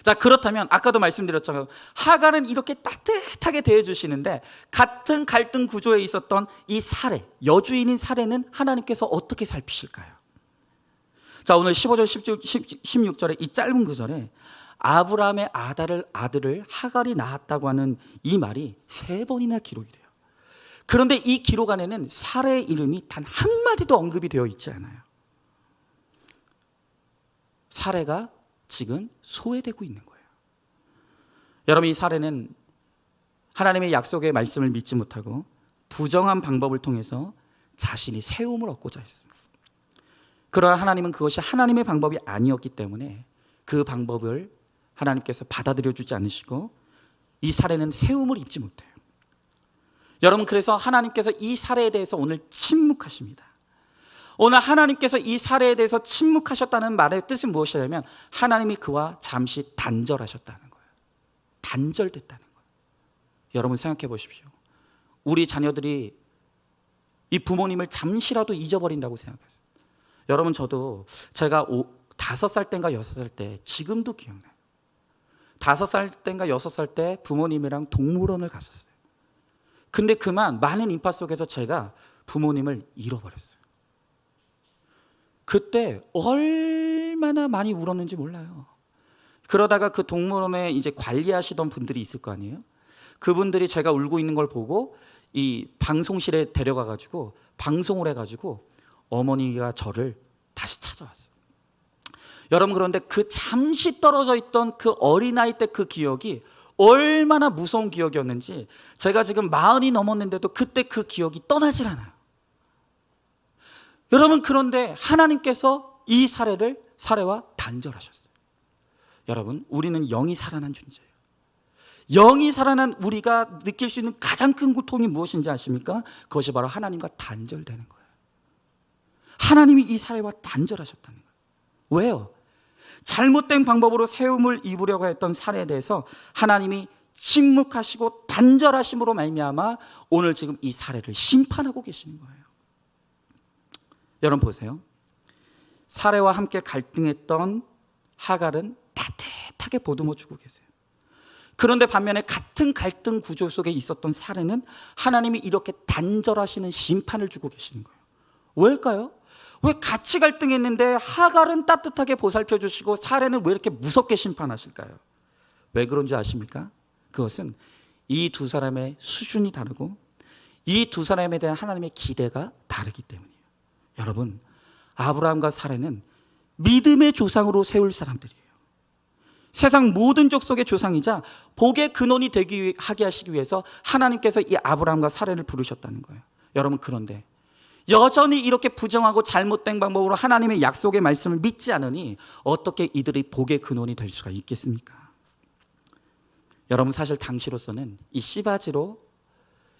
자, 그렇다면 아까도 말씀드렸잖아요. 하갈은 이렇게 따뜻하게 대해주시는데 같은 갈등 구조에 있었던 이 사례, 여주인인 사례는 하나님께서 어떻게 살피실까요? 자, 오늘 15절 16절에 이 짧은 구절에 아브라함의 아들을 하갈이 낳았다고 하는 이 말이 3번이나 기록이 돼요. 그런데 이 기록 안에는 사례의 이름이 단 한마디도 언급이 되어 있지 않아요. 사례가 지금 소외되고 있는 거예요. 여러분, 이 사례는 하나님의 약속의 말씀을 믿지 못하고 부정한 방법을 통해서 자신이 세움을 얻고자 했습니다. 그러나 하나님은 그것이 하나님의 방법이 아니었기 때문에 그 방법을 하나님께서 받아들여 주지 않으시고 이 사례는 세움을 입지 못해요. 여러분, 그래서 하나님께서 이 사례에 대해서 오늘 침묵하십니다. 오늘 하나님께서 이 사례에 대해서 침묵하셨다는 말의 뜻은 무엇이냐면 하나님이 그와 잠시 단절하셨다는 거예요. 단절됐다는 거예요. 여러분, 생각해 보십시오. 우리 자녀들이 이 부모님을 잠시라도 잊어버린다고 생각했어요. 여러분, 저도 제가 5살 때인가 6살 때 지금도 기억나요. 5살 때인가 6살 때 부모님이랑 동물원을 갔었어요. 근데 그만 많은 인파 속에서 제가 부모님을 잃어버렸어요. 그때 얼마나 많이 울었는지 몰라요. 그러다가 그 동물원에 이제 관리하시던 분들이 있을 거 아니에요. 그분들이 제가 울고 있는 걸 보고 이 방송실에 데려가가지고 방송을 해가지고 어머니가 저를 다시 찾아왔어요. 여러분, 그런데 그 잠시 떨어져 있던 그 어린아이 때 그 기억이 얼마나 무서운 기억이었는지 제가 지금 40이 넘었는데도 그때 그 기억이 떠나질 않아요. 여러분, 그런데 하나님께서 이 사례와 단절하셨어요. 여러분, 우리는 영이 살아난 존재예요. 영이 살아난 우리가 느낄 수 있는 가장 큰 고통이 무엇인지 아십니까? 그것이 바로 하나님과 단절되는 거예요. 하나님이 이 사례와 단절하셨다는 거예요. 왜요? 잘못된 방법으로 세움을 입으려고 했던 사례에 대해서 하나님이 침묵하시고 단절하심으로 말미암아 오늘 지금 이 사례를 심판하고 계시는 거예요. 여러분 보세요. 사례와 함께 갈등했던 하갈은 따뜻하게 보듬어 주고 계세요. 그런데 반면에 같은 갈등 구조 속에 있었던 사례는 하나님이 이렇게 단절하시는 심판을 주고 계시는 거예요. 왜일까요? 왜 같이 갈등했는데 하갈은 따뜻하게 보살펴 주시고 사례는 왜 이렇게 무섭게 심판하실까요? 왜 그런지 아십니까? 그것은 이 두 사람의 수준이 다르고 이 두 사람에 대한 하나님의 기대가 다르기 때문이에요. 여러분, 아브라함과 사례는 믿음의 조상으로 세울 사람들이에요. 세상 모든 족속의 조상이자 복의 근원이 하게 하시기 위해서 하나님께서 이 아브라함과 사례를 부르셨다는 거예요. 여러분, 그런데 여전히 이렇게 부정하고 잘못된 방법으로 하나님의 약속의 말씀을 믿지 않으니 어떻게 이들이 복의 근원이 될 수가 있겠습니까? 여러분, 사실 당시로서는 이 씨바지로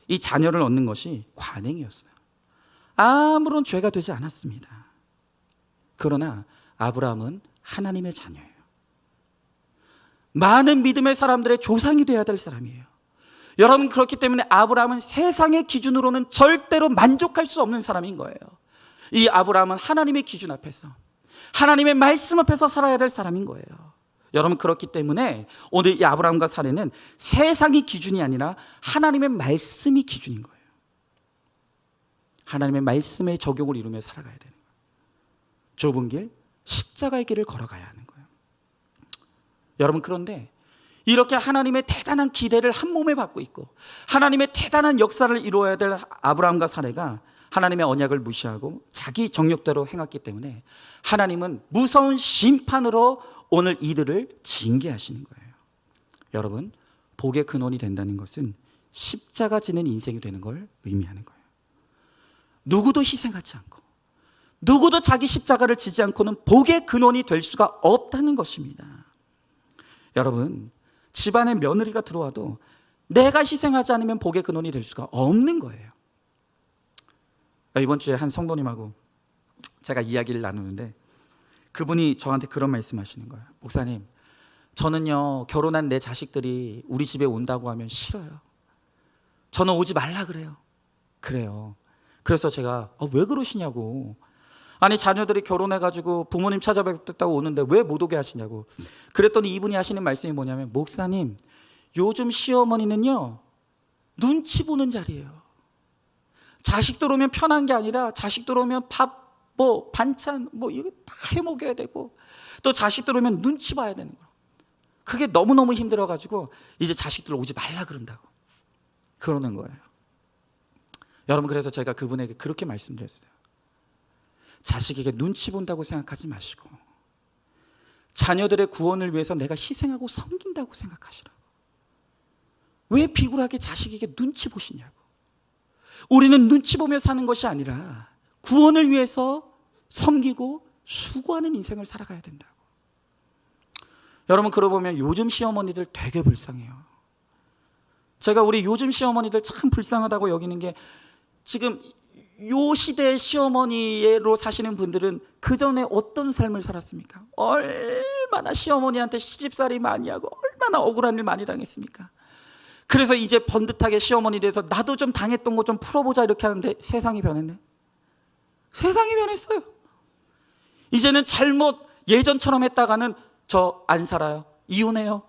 이 자녀를 얻는 것이 관행이었어요. 아무런 죄가 되지 않았습니다. 그러나 아브라함은 하나님의 자녀예요. 많은 믿음의 사람들의 조상이 되어야 될 사람이에요. 여러분, 그렇기 때문에 아브라함은 세상의 기준으로는 절대로 만족할 수 없는 사람인 거예요. 이 아브라함은 하나님의 기준 앞에서, 하나님의 말씀 앞에서 살아야 될 사람인 거예요. 여러분, 그렇기 때문에 오늘 이 아브라함과 사례는 세상이 기준이 아니라 하나님의 말씀이 기준인 거예요. 하나님의 말씀의 적용을 이루며 살아가야 되는 거예요. 좁은 길, 십자가의 길을 걸어가야 하는 거예요. 여러분, 그런데 이렇게 하나님의 대단한 기대를 한 몸에 받고 있고 하나님의 대단한 역사를 이루어야 될 아브라함과 사례가 하나님의 언약을 무시하고 자기 정욕대로 행했기 때문에 하나님은 무서운 심판으로 오늘 이들을 징계하시는 거예요. 여러분, 복의 근원이 된다는 것은 십자가 지는 인생이 되는 걸 의미하는 거예요. 누구도 희생하지 않고 누구도 자기 십자가를 지지 않고는 복의 근원이 될 수가 없다는 것입니다. 여러분, 집안에 며느리가 들어와도 내가 희생하지 않으면 복의 근원이 될 수가 없는 거예요. 이번 주에 한 성도님하고 제가 이야기를 나누는데 그분이 저한테 그런 말씀하시는 거예요. 목사님, 저는요 결혼한 내 자식들이 우리 집에 온다고 하면 싫어요. 저는 오지 말라 그래요. 그래요. 그래서 제가 왜 그러시냐고. 아니, 자녀들이 결혼해가지고 부모님 찾아뵙겠다고 오는데 왜 못 오게 하시냐고. 그랬더니 이분이 하시는 말씀이 뭐냐면, 목사님, 요즘 시어머니는요 눈치 보는 자리예요. 자식들 오면 편한 게 아니라 자식들 오면 밥, 반찬 이거 다 해먹여야 되고 또 자식들 오면 눈치 봐야 되는 거예요. 그게 너무너무 힘들어가지고 이제 자식들 오지 말라 그런다고 그러는 거예요. 여러분, 그래서 제가 그분에게 그렇게 말씀드렸어요. 자식에게 눈치 본다고 생각하지 마시고 자녀들의 구원을 위해서 내가 희생하고 섬긴다고 생각하시라고. 왜 비굴하게 자식에게 눈치 보시냐고. 우리는 눈치 보며 사는 것이 아니라 구원을 위해서 섬기고 수고하는 인생을 살아가야 된다고. 여러분, 그러고 보면 요즘 시어머니들 되게 불쌍해요. 제가 우리 요즘 시어머니들 참 불쌍하다고 여기는 게, 지금 요 시대의 시어머니로 사시는 분들은 그 전에 어떤 삶을 살았습니까? 얼마나 시어머니한테 시집살이 많이 하고 얼마나 억울한 일 많이 당했습니까? 그래서 이제 번듯하게 시어머니 돼서 나도 좀 당했던 거 좀 풀어보자 이렇게 하는데 세상이 변했네. 세상이 변했어요. 이제는 잘못 예전처럼 했다가는 저 안 살아요, 이혼해요,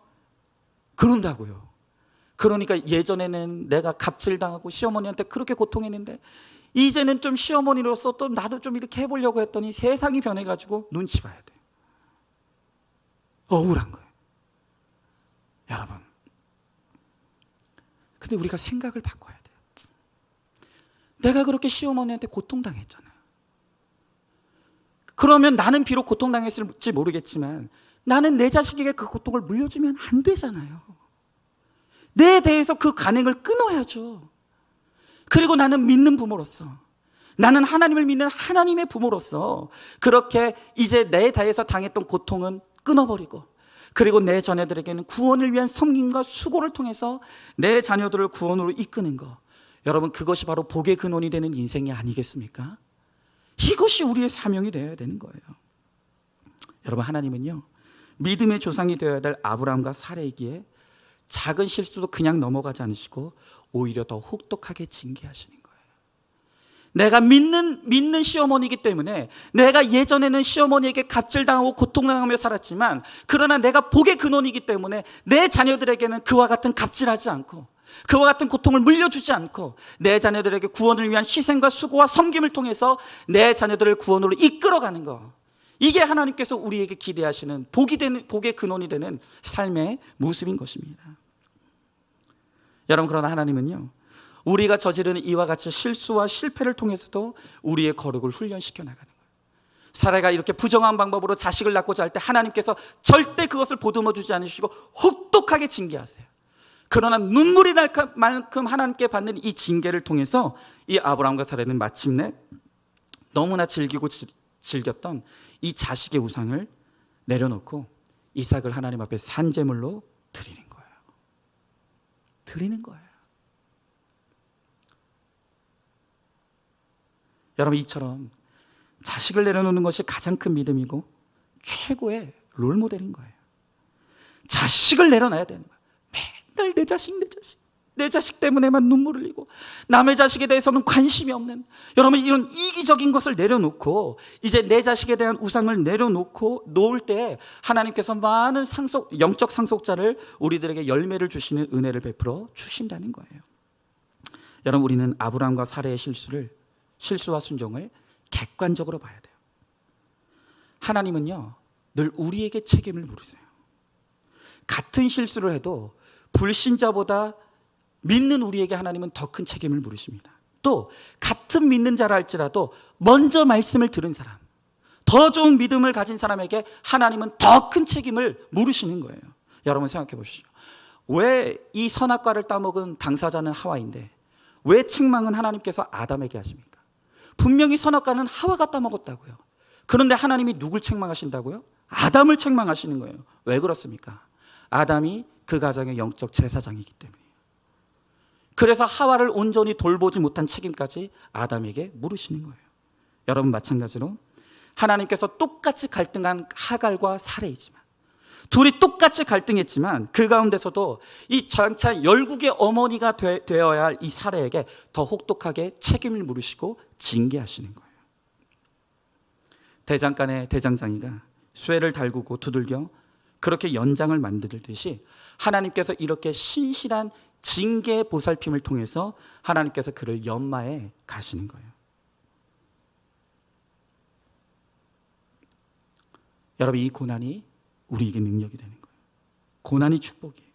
그런다고요. 그러니까 예전에는 내가 갑질당하고 시어머니한테 그렇게 고통했는데 이제는 좀 시어머니로서 또 나도 좀 이렇게 해보려고 했더니 세상이 변해가지고 눈치 봐야 돼요. 억울한 거예요. 여러분, 근데 우리가 생각을 바꿔야 돼요. 내가 그렇게 시어머니한테 고통당했잖아요. 그러면 나는 비록 고통당했을지 모르겠지만 나는 내 자식에게 그 고통을 물려주면 안 되잖아요. 내 대해서 그 간행을 끊어야죠. 그리고 나는 믿는 부모로서, 나는 하나님을 믿는 하나님의 부모로서 그렇게 이제 내 대해서 당했던 고통은 끊어버리고, 그리고 내 자녀들에게는 구원을 위한 섬김과 수고를 통해서 내 자녀들을 구원으로 이끄는 것, 여러분, 그것이 바로 복의 근원이 되는 인생이 아니겠습니까? 이것이 우리의 사명이 되어야 되는 거예요. 여러분, 하나님은요 믿음의 조상이 되어야 될 아브라함과 사례이기에 작은 실수도 그냥 넘어가지 않으시고 오히려 더 혹독하게 징계하시는 거예요. 내가 믿는 시어머니이기 때문에 내가 예전에는 시어머니에게 갑질당하고 고통당하며 살았지만, 그러나 내가 복의 근원이기 때문에 내 자녀들에게는 그와 같은 갑질하지 않고 그와 같은 고통을 물려주지 않고 내 자녀들에게 구원을 위한 희생과 수고와 섬김을 통해서 내 자녀들을 구원으로 이끌어가는 것, 이게 하나님께서 우리에게 기대하시는 복의 근원이 되는 삶의 모습인 것입니다. 여러분, 그러나 하나님은요 우리가 저지르는 이와 같이 실수와 실패를 통해서도 우리의 거룩을 훈련시켜 나가는 거예요. 사례가 이렇게 부정한 방법으로 자식을 낳고자 할 때 하나님께서 절대 그것을 보듬어 주지 않으시고 혹독하게 징계하세요. 그러나 눈물이 날 만큼 하나님께 받는 이 징계를 통해서 이 아브라함과 사례는 마침내 너무나 즐기고 즐겼던 이 자식의 우상을 내려놓고 이삭을 하나님 앞에 산제물로 드리는 거예요. 드리는 거예요. 여러분, 이처럼 자식을 내려놓는 것이 가장 큰 믿음이고 최고의 롤모델인 거예요. 자식을 내려놔야 되는 거예요. 맨날 내 자식, 내 자식. 내 자식 때문에만 눈물을 흘리고 남의 자식에 대해서는 관심이 없는, 여러분 이런 이기적인 것을 내려놓고 이제 내 자식에 대한 우상을 내려놓고 놓을 때 하나님께서 많은 영적 상속자를 우리들에게 열매를 주시는 은혜를 베풀어 주신다는 거예요. 여러분, 우리는 아브라함과 사라의 실수와 순종을 객관적으로 봐야 돼요. 하나님은요 늘 우리에게 책임을 물으세요. 같은 실수를 해도 불신자보다 믿는 우리에게 하나님은 더 큰 책임을 물으십니다. 또 같은 믿는 자라 할지라도 먼저 말씀을 들은 사람, 더 좋은 믿음을 가진 사람에게 하나님은 더 큰 책임을 물으시는 거예요. 여러분 생각해 보시죠. 왜 이 선악과를 따먹은 당사자는 하와인데 왜 책망은 하나님께서 아담에게 하십니까? 분명히 선악과는 하와가 따먹었다고요. 그런데 하나님이 누굴 책망하신다고요? 아담을 책망하시는 거예요. 왜 그렇습니까? 아담이 그 가정의 영적 제사장이기 때문이에요. 그래서 하와를 온전히 돌보지 못한 책임까지 아담에게 물으시는 거예요. 여러분 마찬가지로 하나님께서 똑같이 갈등한 하갈과 사레이지만, 둘이 똑같이 갈등했지만 그 가운데서도 이 장차 열국의 어머니가 되어야 할 이 사레에게 더 혹독하게 책임을 물으시고 징계하시는 거예요. 대장간의 대장장이가 쇠를 달구고 두들겨 그렇게 연장을 만들듯이 하나님께서 이렇게 신실한 징계 보살핌을 통해서 하나님께서 그를 연마해 가시는 거예요. 여러분, 이 고난이 우리에게 능력이 되는 거예요. 고난이 축복이에요.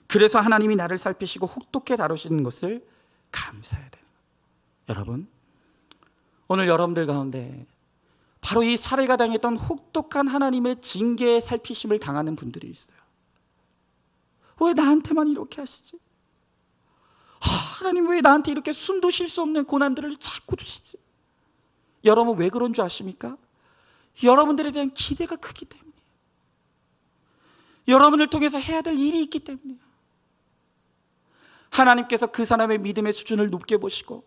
그래서 하나님이 나를 살피시고 혹독히 다루시는 것을 감사해야 되는 거예요. 여러분, 오늘 여러분들 가운데 바로 이 사례가 당했던 혹독한 하나님의 징계에 살피심을 당하는 분들이 있어요. 왜 나한테만 이렇게 하시지? 하나님 왜 나한테 이렇게 숨도 쉴 수 없는 고난들을 자꾸 주시지? 여러분 왜 그런 줄 아십니까? 여러분들에 대한 기대가 크기 때문이에요. 여러분을 통해서 해야 될 일이 있기 때문이에요. 하나님께서 그 사람의 믿음의 수준을 높게 보시고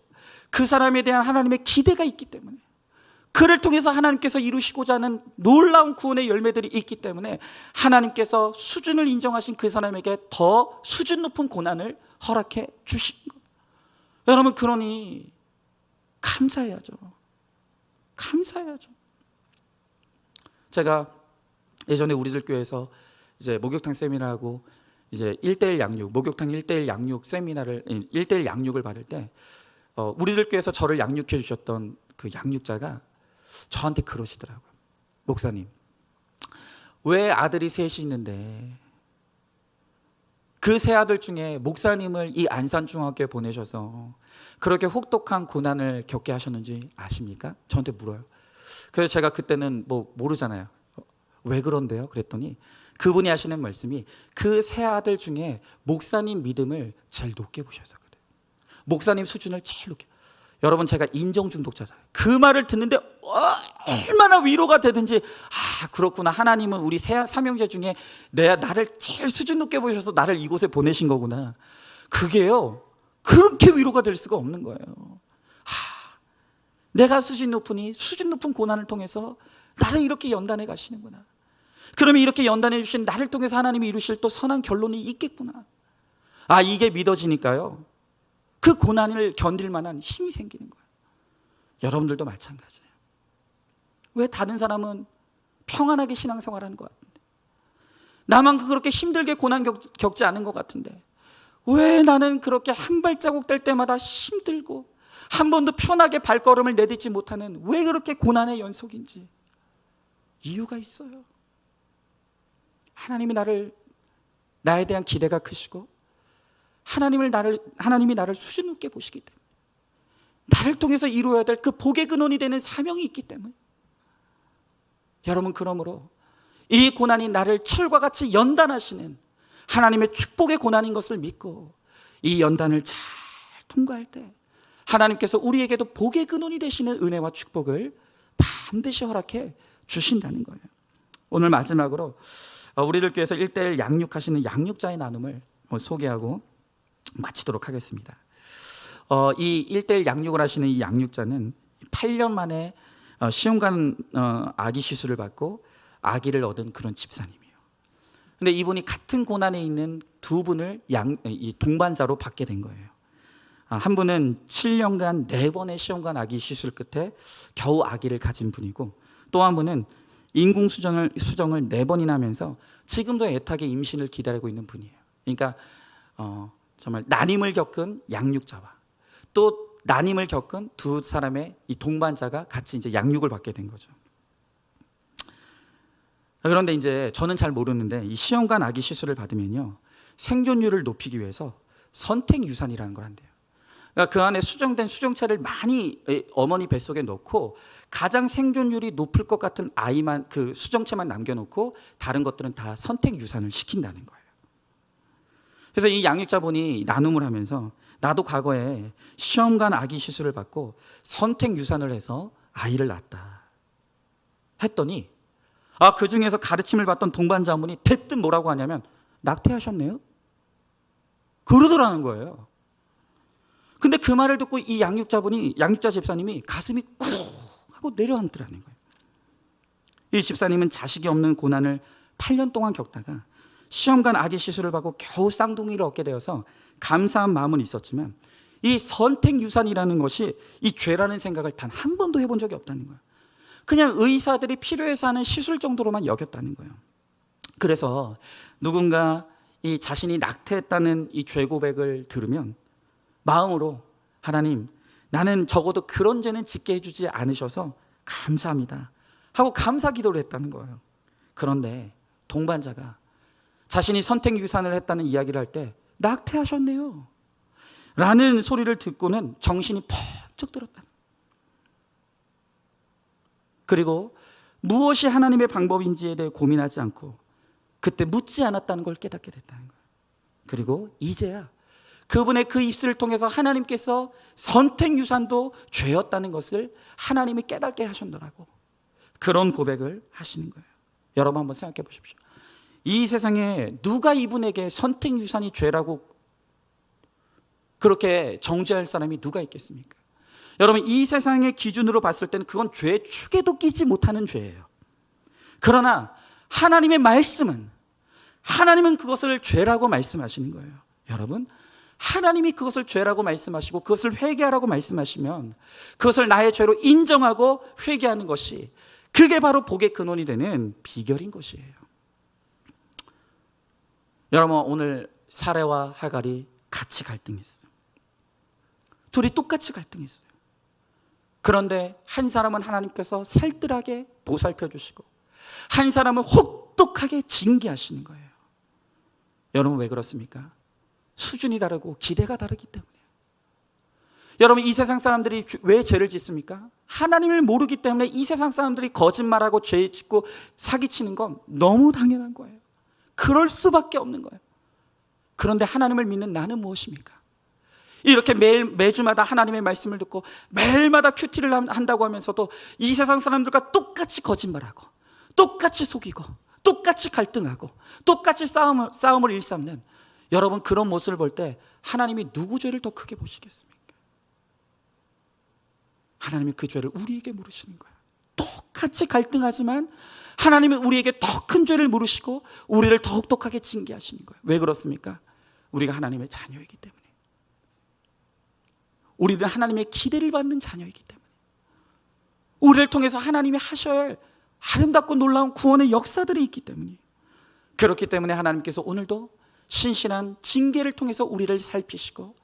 그 사람에 대한 하나님의 기대가 있기 때문에, 그를 통해서 하나님께서 이루시고자 하는 놀라운 구원의 열매들이 있기 때문에 하나님께서 수준을 인정하신 그 사람에게 더 수준 높은 고난을 허락해 주신 거예요. 여러분, 그러니 감사해야죠. 감사해야죠. 제가 예전에 우리들 교회에서 이제 목욕탕 세미나하고 이제 1:1 양육, 목욕탕 1:1 양육 세미나를 1:1 양육을 받을 때 우리들 교회에서 저를 양육해 주셨던 그 양육자가 저한테 그러시더라고요. 목사님, 왜 아들이 셋이 있는데 그 세 아들 중에 목사님을 이 안산중학교에 보내셔서 그렇게 혹독한 고난을 겪게 하셨는지 아십니까? 저한테 물어요. 그래서 제가 그때는 모르잖아요. 왜 그런데요? 그랬더니 그분이 하시는 말씀이 그 세 아들 중에 목사님 믿음을 제일 높게 보셔서 그래요. 목사님 수준을 제일 높게. 여러분, 제가 인정 중독자잖아요. 그 말을 듣는데 얼마나 위로가 되든지, 그렇구나, 하나님은 우리 삼형제 중에 나를 제일 수준 높게 보셔서 나를 이곳에 보내신 거구나. 그게요 그렇게 위로가 될 수가 없는 거예요. 내가 수준 높으니 수준 높은 고난을 통해서 나를 이렇게 연단해 가시는구나. 그러면 이렇게 연단해 주신 나를 통해서 하나님이 이루실 또 선한 결론이 있겠구나. 이게 믿어지니까요 그 고난을 견딜 만한 힘이 생기는 거예요. 여러분들도 마찬가지예요. 왜 다른 사람은 평안하게 신앙생활하는 것 같은데, 나만 그렇게 힘들게 고난 겪지 않은 것 같은데, 왜 나는 그렇게 한 발자국 뗄 때마다 힘들고 한 번도 편하게 발걸음을 내딛지 못하는, 왜 그렇게 고난의 연속인지 이유가 있어요. 하나님이 나에 대한 기대가 크시고 하나님이 나를 수준 높게 보시기 때문에, 나를 통해서 이루어야 될 그 복의 근원이 되는 사명이 있기 때문에, 여러분, 그러므로 이 고난이 나를 철과 같이 연단하시는 하나님의 축복의 고난인 것을 믿고 이 연단을 잘 통과할 때 하나님께서 우리에게도 복의 근원이 되시는 은혜와 축복을 반드시 허락해 주신다는 거예요. 오늘 마지막으로 우리들 교회에서 1:1 양육하시는 양육자의 나눔을 소개하고 마치도록 하겠습니다. 이 1:1 양육을 하시는 이 양육자는 8년 만에 시험관 아기 시술을 받고 아기를 얻은 그런 집사님이에요. 근데 이분이 같은 고난에 있는 두 분을 이 동반자로 받게 된 거예요. 한 분은 7년간 4번의 시험과 아기 시술 끝에 겨우 아기를 가진 분이고, 또 한 분은 인공수정을 4번이나 하면서 지금도 애타게 임신을 기다리고 있는 분이에요. 그러니까 정말 난임을 겪은 양육자와 또 난임을 겪은 두 사람의 이 동반자가 같이 이제 양육을 받게 된 거죠. 그런데 이제 저는 잘 모르는데 이 시험관 아기 시술을 받으면요, 생존율을 높이기 위해서 선택 유산이라는 걸 한대요. 그러니까 그 안에 수정된 수정체를 많이 어머니 뱃속에 넣고 가장 생존율이 높을 것 같은 아이만, 그 수정체만 남겨놓고 다른 것들은 다 선택 유산을 시킨다는 거예요. 그래서 이 양육자분이 나눔을 하면서 나도 과거에 시험관 아기 시술을 받고 선택 유산을 해서 아이를 낳았다 했더니, 그 중에서 가르침을 받던 동반자분이 대뜸 뭐라고 하냐면 낙태하셨네요? 그러더라는 거예요. 근데 그 말을 듣고 이 양육자 집사님이 가슴이 쿵 하고 내려앉더라는 거예요. 이 집사님은 자식이 없는 고난을 8년 동안 겪다가 시험관 아기 시술을 받고 겨우 쌍둥이를 얻게 되어서 감사한 마음은 있었지만 이 선택 유산이라는 것이 이 죄라는 생각을 단 한 번도 해본 적이 없다는 거예요. 그냥 의사들이 필요해서 하는 시술 정도로만 여겼다는 거예요. 그래서 누군가 이 자신이 낙태했다는 이 죄 고백을 들으면 마음으로 하나님, 나는 적어도 그런 죄는 짓게 해주지 않으셔서 감사합니다 하고 감사 기도를 했다는 거예요. 그런데 동반자가 자신이 선택 유산을 했다는 이야기를 할 때 낙태하셨네요 라는 소리를 듣고는 정신이 펄쩍 들었다. 그리고 무엇이 하나님의 방법인지에 대해 고민하지 않고 그때 묻지 않았다는 걸 깨닫게 됐다는 거예요. 그리고 이제야 그분의 그 입술을 통해서 하나님께서 선택 유산도 죄였다는 것을 하나님이 깨닫게 하셨더라고. 그런 고백을 하시는 거예요. 여러분 한번 생각해 보십시오. 이 세상에 누가 이분에게 선택 유산이 죄라고 그렇게 정죄할 사람이 누가 있겠습니까? 여러분, 이 세상의 기준으로 봤을 때는 그건 죄의 축에도 끼지 못하는 죄예요. 그러나 하나님의 말씀은, 하나님은 그것을 죄라고 말씀하시는 거예요. 여러분, 하나님이 그것을 죄라고 말씀하시고 그것을 회개하라고 말씀하시면 그것을 나의 죄로 인정하고 회개하는 것이, 그게 바로 복의 근원이 되는 비결인 것이에요. 여러분, 오늘 사레와 하갈이 같이 갈등했어요. 둘이 똑같이 갈등했어요. 그런데 한 사람은 하나님께서 살뜰하게 보살펴 주시고 한 사람은 혹독하게 징계하시는 거예요. 여러분, 왜 그렇습니까? 수준이 다르고 기대가 다르기 때문이에요. 여러분, 이 세상 사람들이 왜 죄를 짓습니까? 하나님을 모르기 때문에 이 세상 사람들이 거짓말하고 죄 짓고 사기치는 건 너무 당연한 거예요. 그럴 수밖에 없는 거예요. 그런데 하나님을 믿는 나는 무엇입니까? 이렇게 매주마다 하나님의 말씀을 듣고 매일마다 큐티를 한다고 하면서도 이 세상 사람들과 똑같이 거짓말하고 똑같이 속이고 똑같이 갈등하고 똑같이 싸움을 일삼는 여러분, 그런 모습을 볼 때 하나님이 누구 죄를 더 크게 보시겠습니까? 하나님이 그 죄를 우리에게 물으시는 거예요. 똑같이 갈등하지만 하나님은 우리에게 더 큰 죄를 물으시고 우리를 더 혹독하게 징계하시는 거예요. 왜 그렇습니까? 우리가 하나님의 자녀이기 때문에. 우리는 하나님의 기대를 받는 자녀이기 때문에. 우리를 통해서 하나님이 하셔야 할 아름답고 놀라운 구원의 역사들이 있기 때문이에요. 그렇기 때문에 하나님께서 오늘도 신실한 징계를 통해서 우리를 살피시고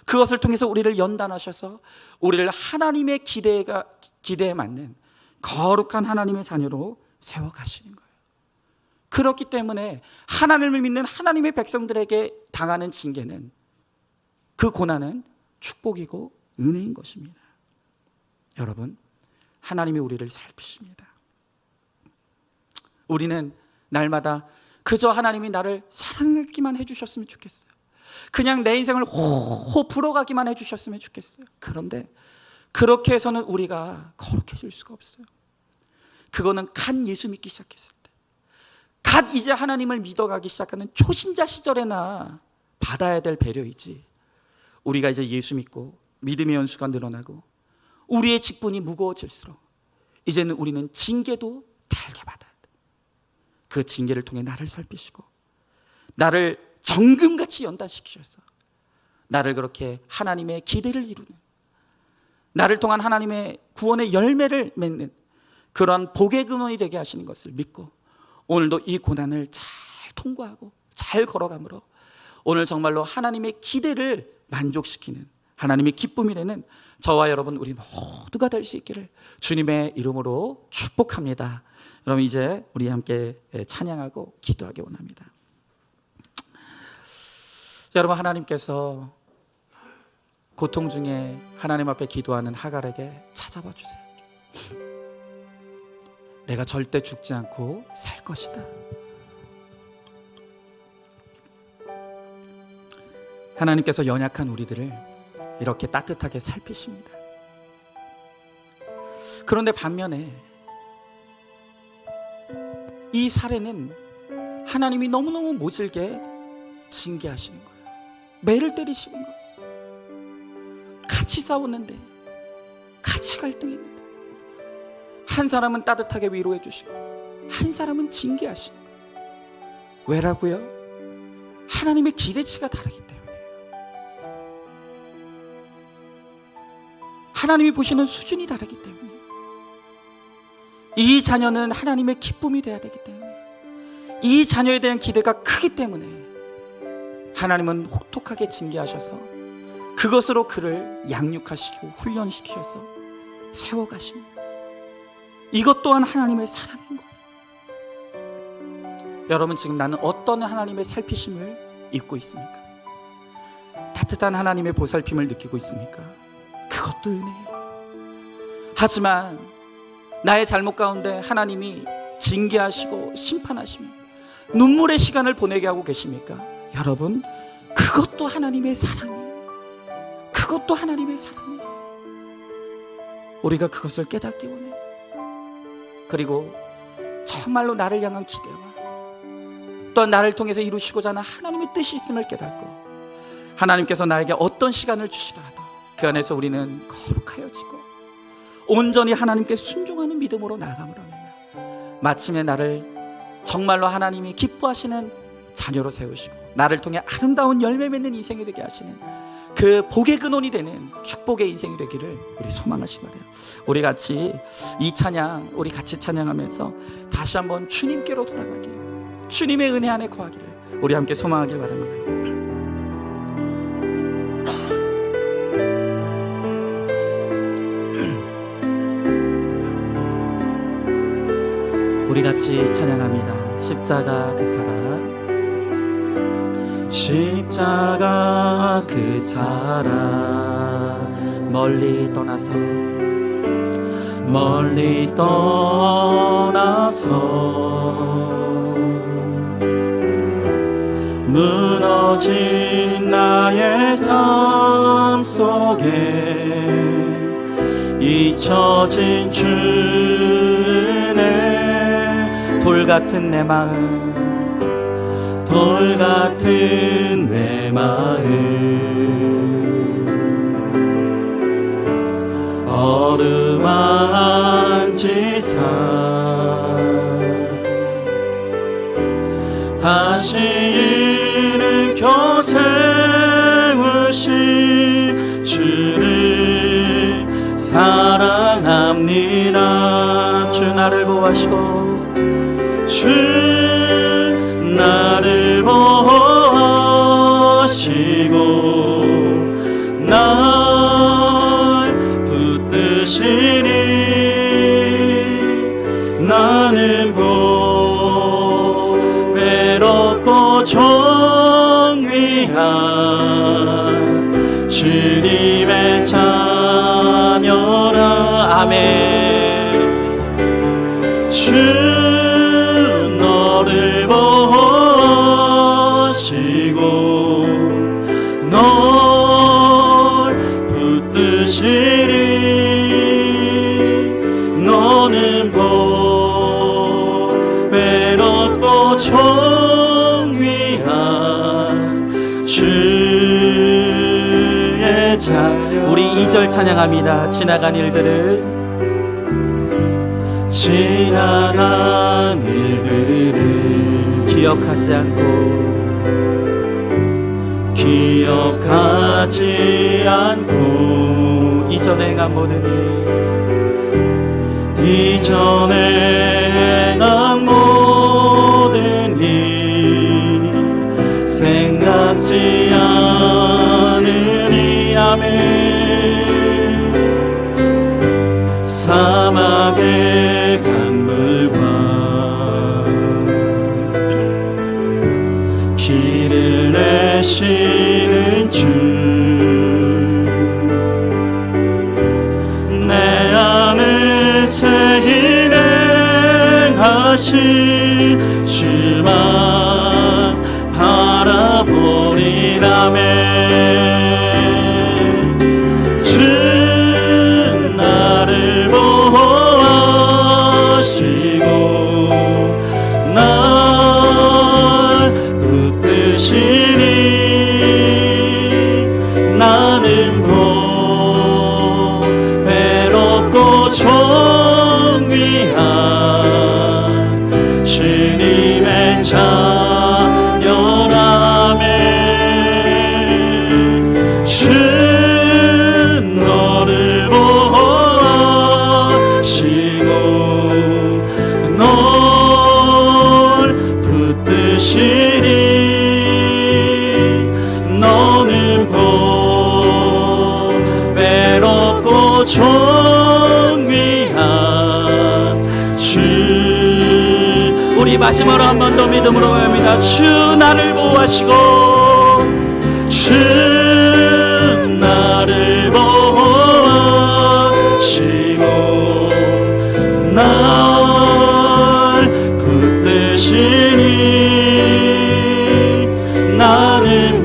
그것을 통해서 우리를 연단하셔서 우리를 하나님의 기대에 맞는 거룩한 하나님의 자녀로 세워가시는 거예요. 그렇기 때문에 하나님을 믿는 하나님의 백성들에게 당하는 징계는, 그 고난은 축복이고 은혜인 것입니다. 여러분, 하나님이 우리를 살피십니다. 우리는 날마다 그저 하나님이 나를 사랑하기만 해주셨으면 좋겠어요. 그냥 내 인생을 호호 불어가기만 해주셨으면 좋겠어요. 그런데 그렇게 해서는 우리가 거룩해질 수가 없어요. 그거는 갓 예수 믿기 시작했을 때, 갓 이제 하나님을 믿어가기 시작하는 초신자 시절에나 받아야 될 배려이지, 우리가 이제 예수 믿고 믿음의 연수가 늘어나고 우리의 직분이 무거워질수록 이제는 우리는 징계도 달게 받아야 돼. 그 징계를 통해 나를 살피시고 나를 정금같이 연단시키셔서 나를 그렇게 하나님의 기대를 이루는, 나를 통한 하나님의 구원의 열매를 맺는 그런 복의 근원이 되게 하시는 것을 믿고 오늘도 이 고난을 잘 통과하고 잘 걸어감으로 오늘 정말로 하나님의 기대를 만족시키는, 하나님의 기쁨이 되는 저와 여러분 우리 모두가 될 수 있기를 주님의 이름으로 축복합니다. 여러분 이제 우리 함께 찬양하고 기도하기 원합니다. 여러분, 하나님께서 고통 중에 하나님 앞에 기도하는 하갈에게 찾아와 주세요. 내가 절대 죽지 않고 살 것이다. 하나님께서 연약한 우리들을 이렇게 따뜻하게 살피십니다. 그런데 반면에 이 사례는 하나님이 너무너무 모질게 징계하시는 거예요. 매를 때리시는 거예요. 같이 싸웠는데, 같이 갈등했는데 한 사람은 따뜻하게 위로해 주시고 한 사람은 징계하시는 거예요. 왜라고요? 하나님의 기대치가 다르기 때문이에요. 하나님이 보시는 수준이 다르기 때문이에요. 이 자녀는 하나님의 기쁨이 되어야 되기 때문에, 이 자녀에 대한 기대가 크기 때문에 하나님은 혹독하게 징계하셔서 그것으로 그를 양육하시고 훈련시키셔서 세워가십니다. 이것 또한 하나님의 사랑인 거예요. 여러분, 지금 나는 어떤 하나님의 살피심을 입고 있습니까? 따뜻한 하나님의 보살핌을 느끼고 있습니까? 그것도 은혜예요. 하지만 나의 잘못 가운데 하나님이 징계하시고 심판하시며 눈물의 시간을 보내게 하고 계십니까? 여러분, 그것도 하나님의 사랑이에요. 그것도 하나님의 사랑이에요. 우리가 그것을 깨닫기 원해요. 그리고 정말로 나를 향한 기대와 또한 나를 통해서 이루시고자 하는 하나님의 뜻이 있음을 깨닫고 하나님께서 나에게 어떤 시간을 주시더라도 그 안에서 우리는 거룩하여지고 온전히 하나님께 순종하는 믿음으로 나아감으로 말미암아 마침내 나를 정말로 하나님이 기뻐하시는 자녀로 세우시고 나를 통해 아름다운 열매 맺는 인생이 되게 하시는 그 복의 근원이 되는 축복의 인생이 되기를 우리 소망하시기 바라요. 우리 같이 이 찬양, 우리 같이 찬양하면서 다시 한번 주님께로 돌아가길, 주님의 은혜 안에 거하기를 우리 함께 소망하길 바랍니다. 우리 같이 찬양합니다. 십자가 그 사랑, 십자가 그 사랑, 멀리 떠나서 무너진 나의 삶 속에 잊혀진 주네, 돌 같은 내 마음, 돌 같은 내 마음, 어루만지사 다시 일으켜 세우신 주를 사랑합니다. 주 나를 보호하시고 주 나를 보호하시고 날 붙드시니 나는 외롭고 존귀한 주님의 자녀라. 아멘. 주 너를 보호하시고 널 붙드시리 너는 외롭고 존귀한 주의 자녀. 우리 2절 찬양합니다. 지나간 일들을 기억하지 않고 기억하지 않고 이전에 행한 모든 일 이전에 행한 모든 일 생각지 않으니 아멘. 사막의 강물과 길을 내시는 주 내 안에 새 일행하신 주만 바라보리라면 주 나를 보호하시고 날 붙드시니 나는 외롭고 존귀한 주님의 자녀라면 주 너를 보호하시고 널 붙드시니 너는 외롭고 존귀한 주 우리 마지막으로 한 번 더 믿음으로 합니다. 주 나를 보호하시고 주 나를 보호하시고 날 붙드시니 나는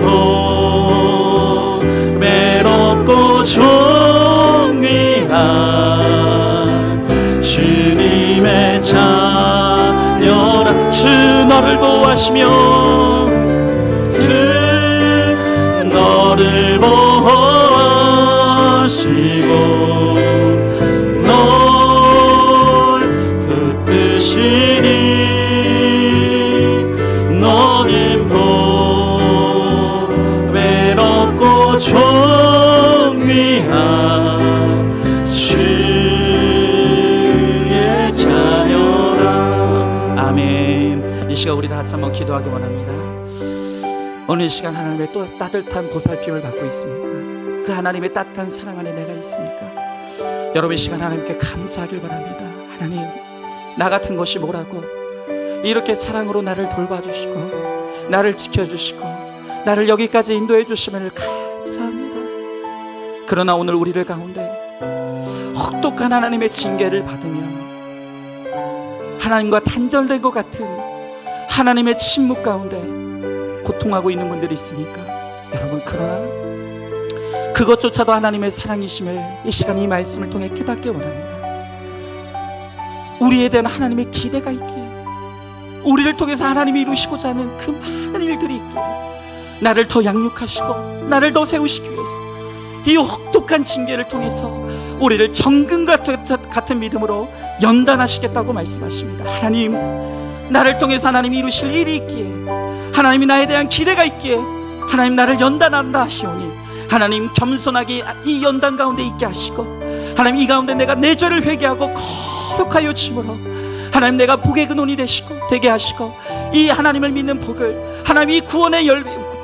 외롭고 존귀한 주님의 자녀라. 주 너를 보호하시며 주 너를 보호하시고 널 붙드시니 너는 외롭고 존귀한 주의 자녀라. 아멘. 이 시간 우리 다 같이 한번 기도하기 원합니다. 오늘 이 시간 하나님의 또 따뜻한 보살핌을 받고 있습니까? 그 하나님의 따뜻한 사랑 안에 내가 있습니까? 여러분 이 시간 하나님께 감사하길 바랍니다. 하나님, 나 같은 것이 뭐라고 이렇게 사랑으로 나를 돌봐주시고 나를 지켜주시고 나를 여기까지 인도해 주심을 감사합니다. 그러나 오늘 우리를 가운데 혹독한 하나님의 징계를 받으며 하나님과 단절된 것 같은 하나님의 침묵 가운데 고통하고 있는 분들이 있으니까 여러분, 그러나 그것조차도 하나님의 사랑이심을 이 시간 이 말씀을 통해 깨닫기 원합니다. 우리에 대한 하나님의 기대가 있기에, 우리를 통해서 하나님이 이루시고자 하는 그 많은 일들이 있기에 나를 더 양육하시고 나를 더 세우시기 위해서 이 혹독한 징계를 통해서 우리를 정금 같은 믿음으로 연단하시겠다고 말씀하십니다. 하나님, 나를 통해서 하나님이 이루실 일이 있기에, 하나님이 나에 대한 기대가 있기에 하나님 나를 연단한다 하시오니 하나님 겸손하게 이 연단 가운데 있게 하시고, 하나님 이 가운데 내가 내 죄를 회개하고 거룩하여 짐으로 하나님 내가 복의 근원이 되게 하시고, 이 하나님을 믿는 복을, 하나님 이 구원의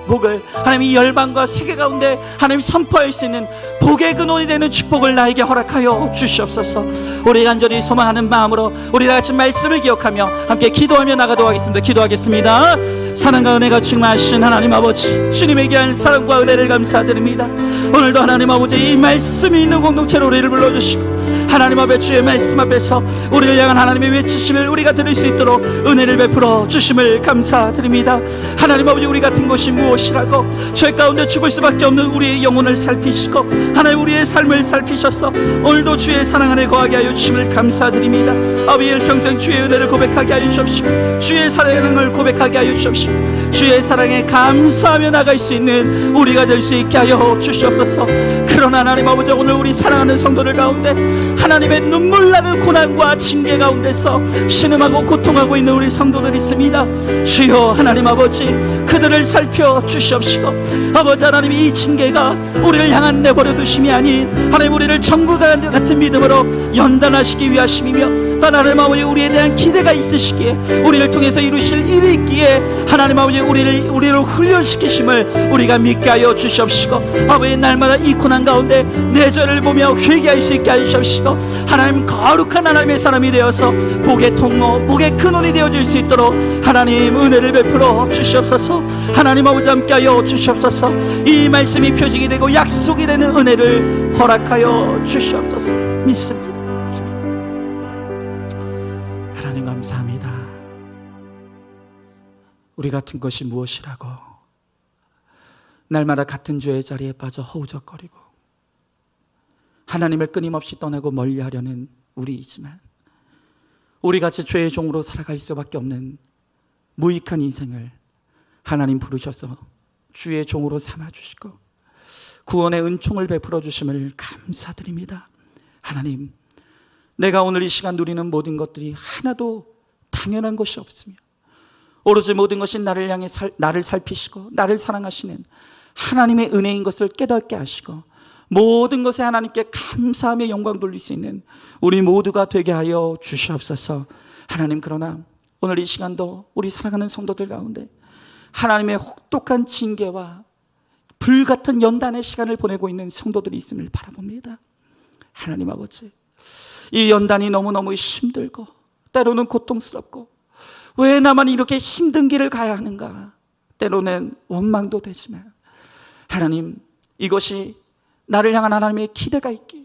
복을 하나님 이 열방과 세계 가운데 하나님 선포할 수 있는 복의 근원이 되는 축복을 나에게 허락하여 주시옵소서. 우리 간절히 소망하는 마음으로 우리 다같이 말씀을 기억하며 함께 기도하며 나가도록 하겠습니다. 기도하겠습니다. 사랑과 은혜가 충만하신 하나님 아버지, 주님에게 한 사랑과 은혜를 감사드립니다. 오늘도 하나님 아버지 이 말씀이 있는 공동체로 우리를 불러주시고 하나님 앞에 주의 말씀 앞에서 우리를 향한 하나님의 외치심을 우리가 들을 수 있도록 은혜를 베풀어 주심을 감사드립니다. 하나님 아버지, 우리 같은 것이 무엇이라고 죄 가운데 죽을 수밖에 없는 우리의 영혼을 살피시고 하나님 우리의 삶을 살피셔서 오늘도 주의 사랑 안에 거하게 하여 주심을 감사드립니다. 아버지, 일평생 주의 은혜를 고백하게 하여 주옵시고 주의 사랑을 고백하게 하여 주옵시고 주의 사랑에 감사하며 나갈 수 있는 우리가 될 수 있게 하여 주시옵소서. 그러나 하나님 아버지, 오늘 우리 사랑하는 성도들 가운데 하나님의 눈물 나는 고난과 징계 가운데서 신음하고 고통하고 있는 우리 성도들이 있습니다. 주여 하나님 아버지, 그들을 살펴 주시옵시고, 아버지 하나님, 이 징계가 우리를 향한 내버려 두심이 아닌 하나님 우리를 천국과 같은 믿음으로 연단하시기 위하심이며, 또 하나님 아버지 우리에 대한 기대가 있으시기에 우리를 통해서 이루실 일이 있기에 하나님 아버지 우리를 훈련시키심을 우리가 믿게 하여 주시옵시고, 아버지 날마다 이 고난 가운데 내 죄를 보며 회개할 수 있게 하시옵시고, 하나님 거룩한 하나님의 사람이 되어서 복의 통로, 복의 근원이 되어질 수 있도록 하나님 은혜를 베풀어 주시옵소서. 하나님 아버지 함께하여 주시옵소서. 이 말씀이 표징이 되고 약속이 되는 은혜를 허락하여 주시옵소서. 믿습니다. 하나님 감사합니다. 우리 같은 것이 무엇이라고 날마다 같은 죄의 자리에 빠져 허우적거리고 하나님을 끊임없이 떠나고 멀리하려는 우리이지만, 우리같이 죄의 종으로 살아갈 수밖에 없는 무익한 인생을 하나님 부르셔서 주의 종으로 삼아주시고 구원의 은총을 베풀어 주심을 감사드립니다. 하나님, 내가 오늘 이 시간 누리는 모든 것들이 하나도 당연한 것이 없으며 오로지 모든 것이 나를 향해 나를 살피시고 나를 사랑하시는 하나님의 은혜인 것을 깨닫게 하시고 모든 것에 하나님께 감사하며 영광 돌릴 수 있는 우리 모두가 되게 하여 주시옵소서. 하나님, 그러나 오늘 이 시간도 우리 사랑하는 성도들 가운데 하나님의 혹독한 징계와 불같은 연단의 시간을 보내고 있는 성도들이 있음을 바라봅니다. 하나님 아버지, 이 연단이 너무너무 힘들고 때로는 고통스럽고 왜 나만 이렇게 힘든 길을 가야 하는가, 때로는 원망도 되지만 하나님, 이것이 나를 향한 하나님의 기대가 있기에,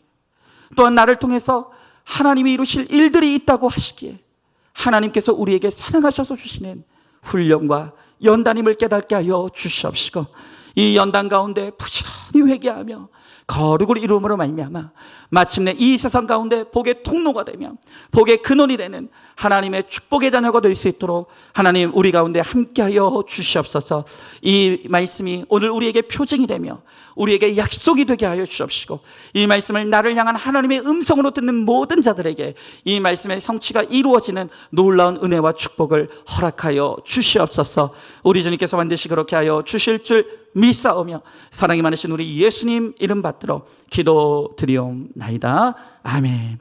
또한 나를 통해서 하나님이 이루실 일들이 있다고 하시기에 하나님께서 우리에게 사랑하셔서 주시는 훈련과 연단임을 깨닫게 하여 주시옵시고, 이 연단 가운데 부지런히 회개하며 거룩을 이루므로 말미암아 마침내 이 세상 가운데 복의 통로가 되며 복의 근원이 되는 하나님의 축복의 자녀가 될 수 있도록 하나님 우리 가운데 함께하여 주시옵소서. 이 말씀이 오늘 우리에게 표징이 되며 우리에게 약속이 되게 하여 주옵시고, 이 말씀을 나를 향한 하나님의 음성으로 듣는 모든 자들에게 이 말씀의 성취가 이루어지는 놀라운 은혜와 축복을 허락하여 주시옵소서. 우리 주님께서 반드시 그렇게 하여 주실 줄 믿사오며 사랑이 많으신 우리 예수님 이름 받들어 기도드리옵나이다. 아멘.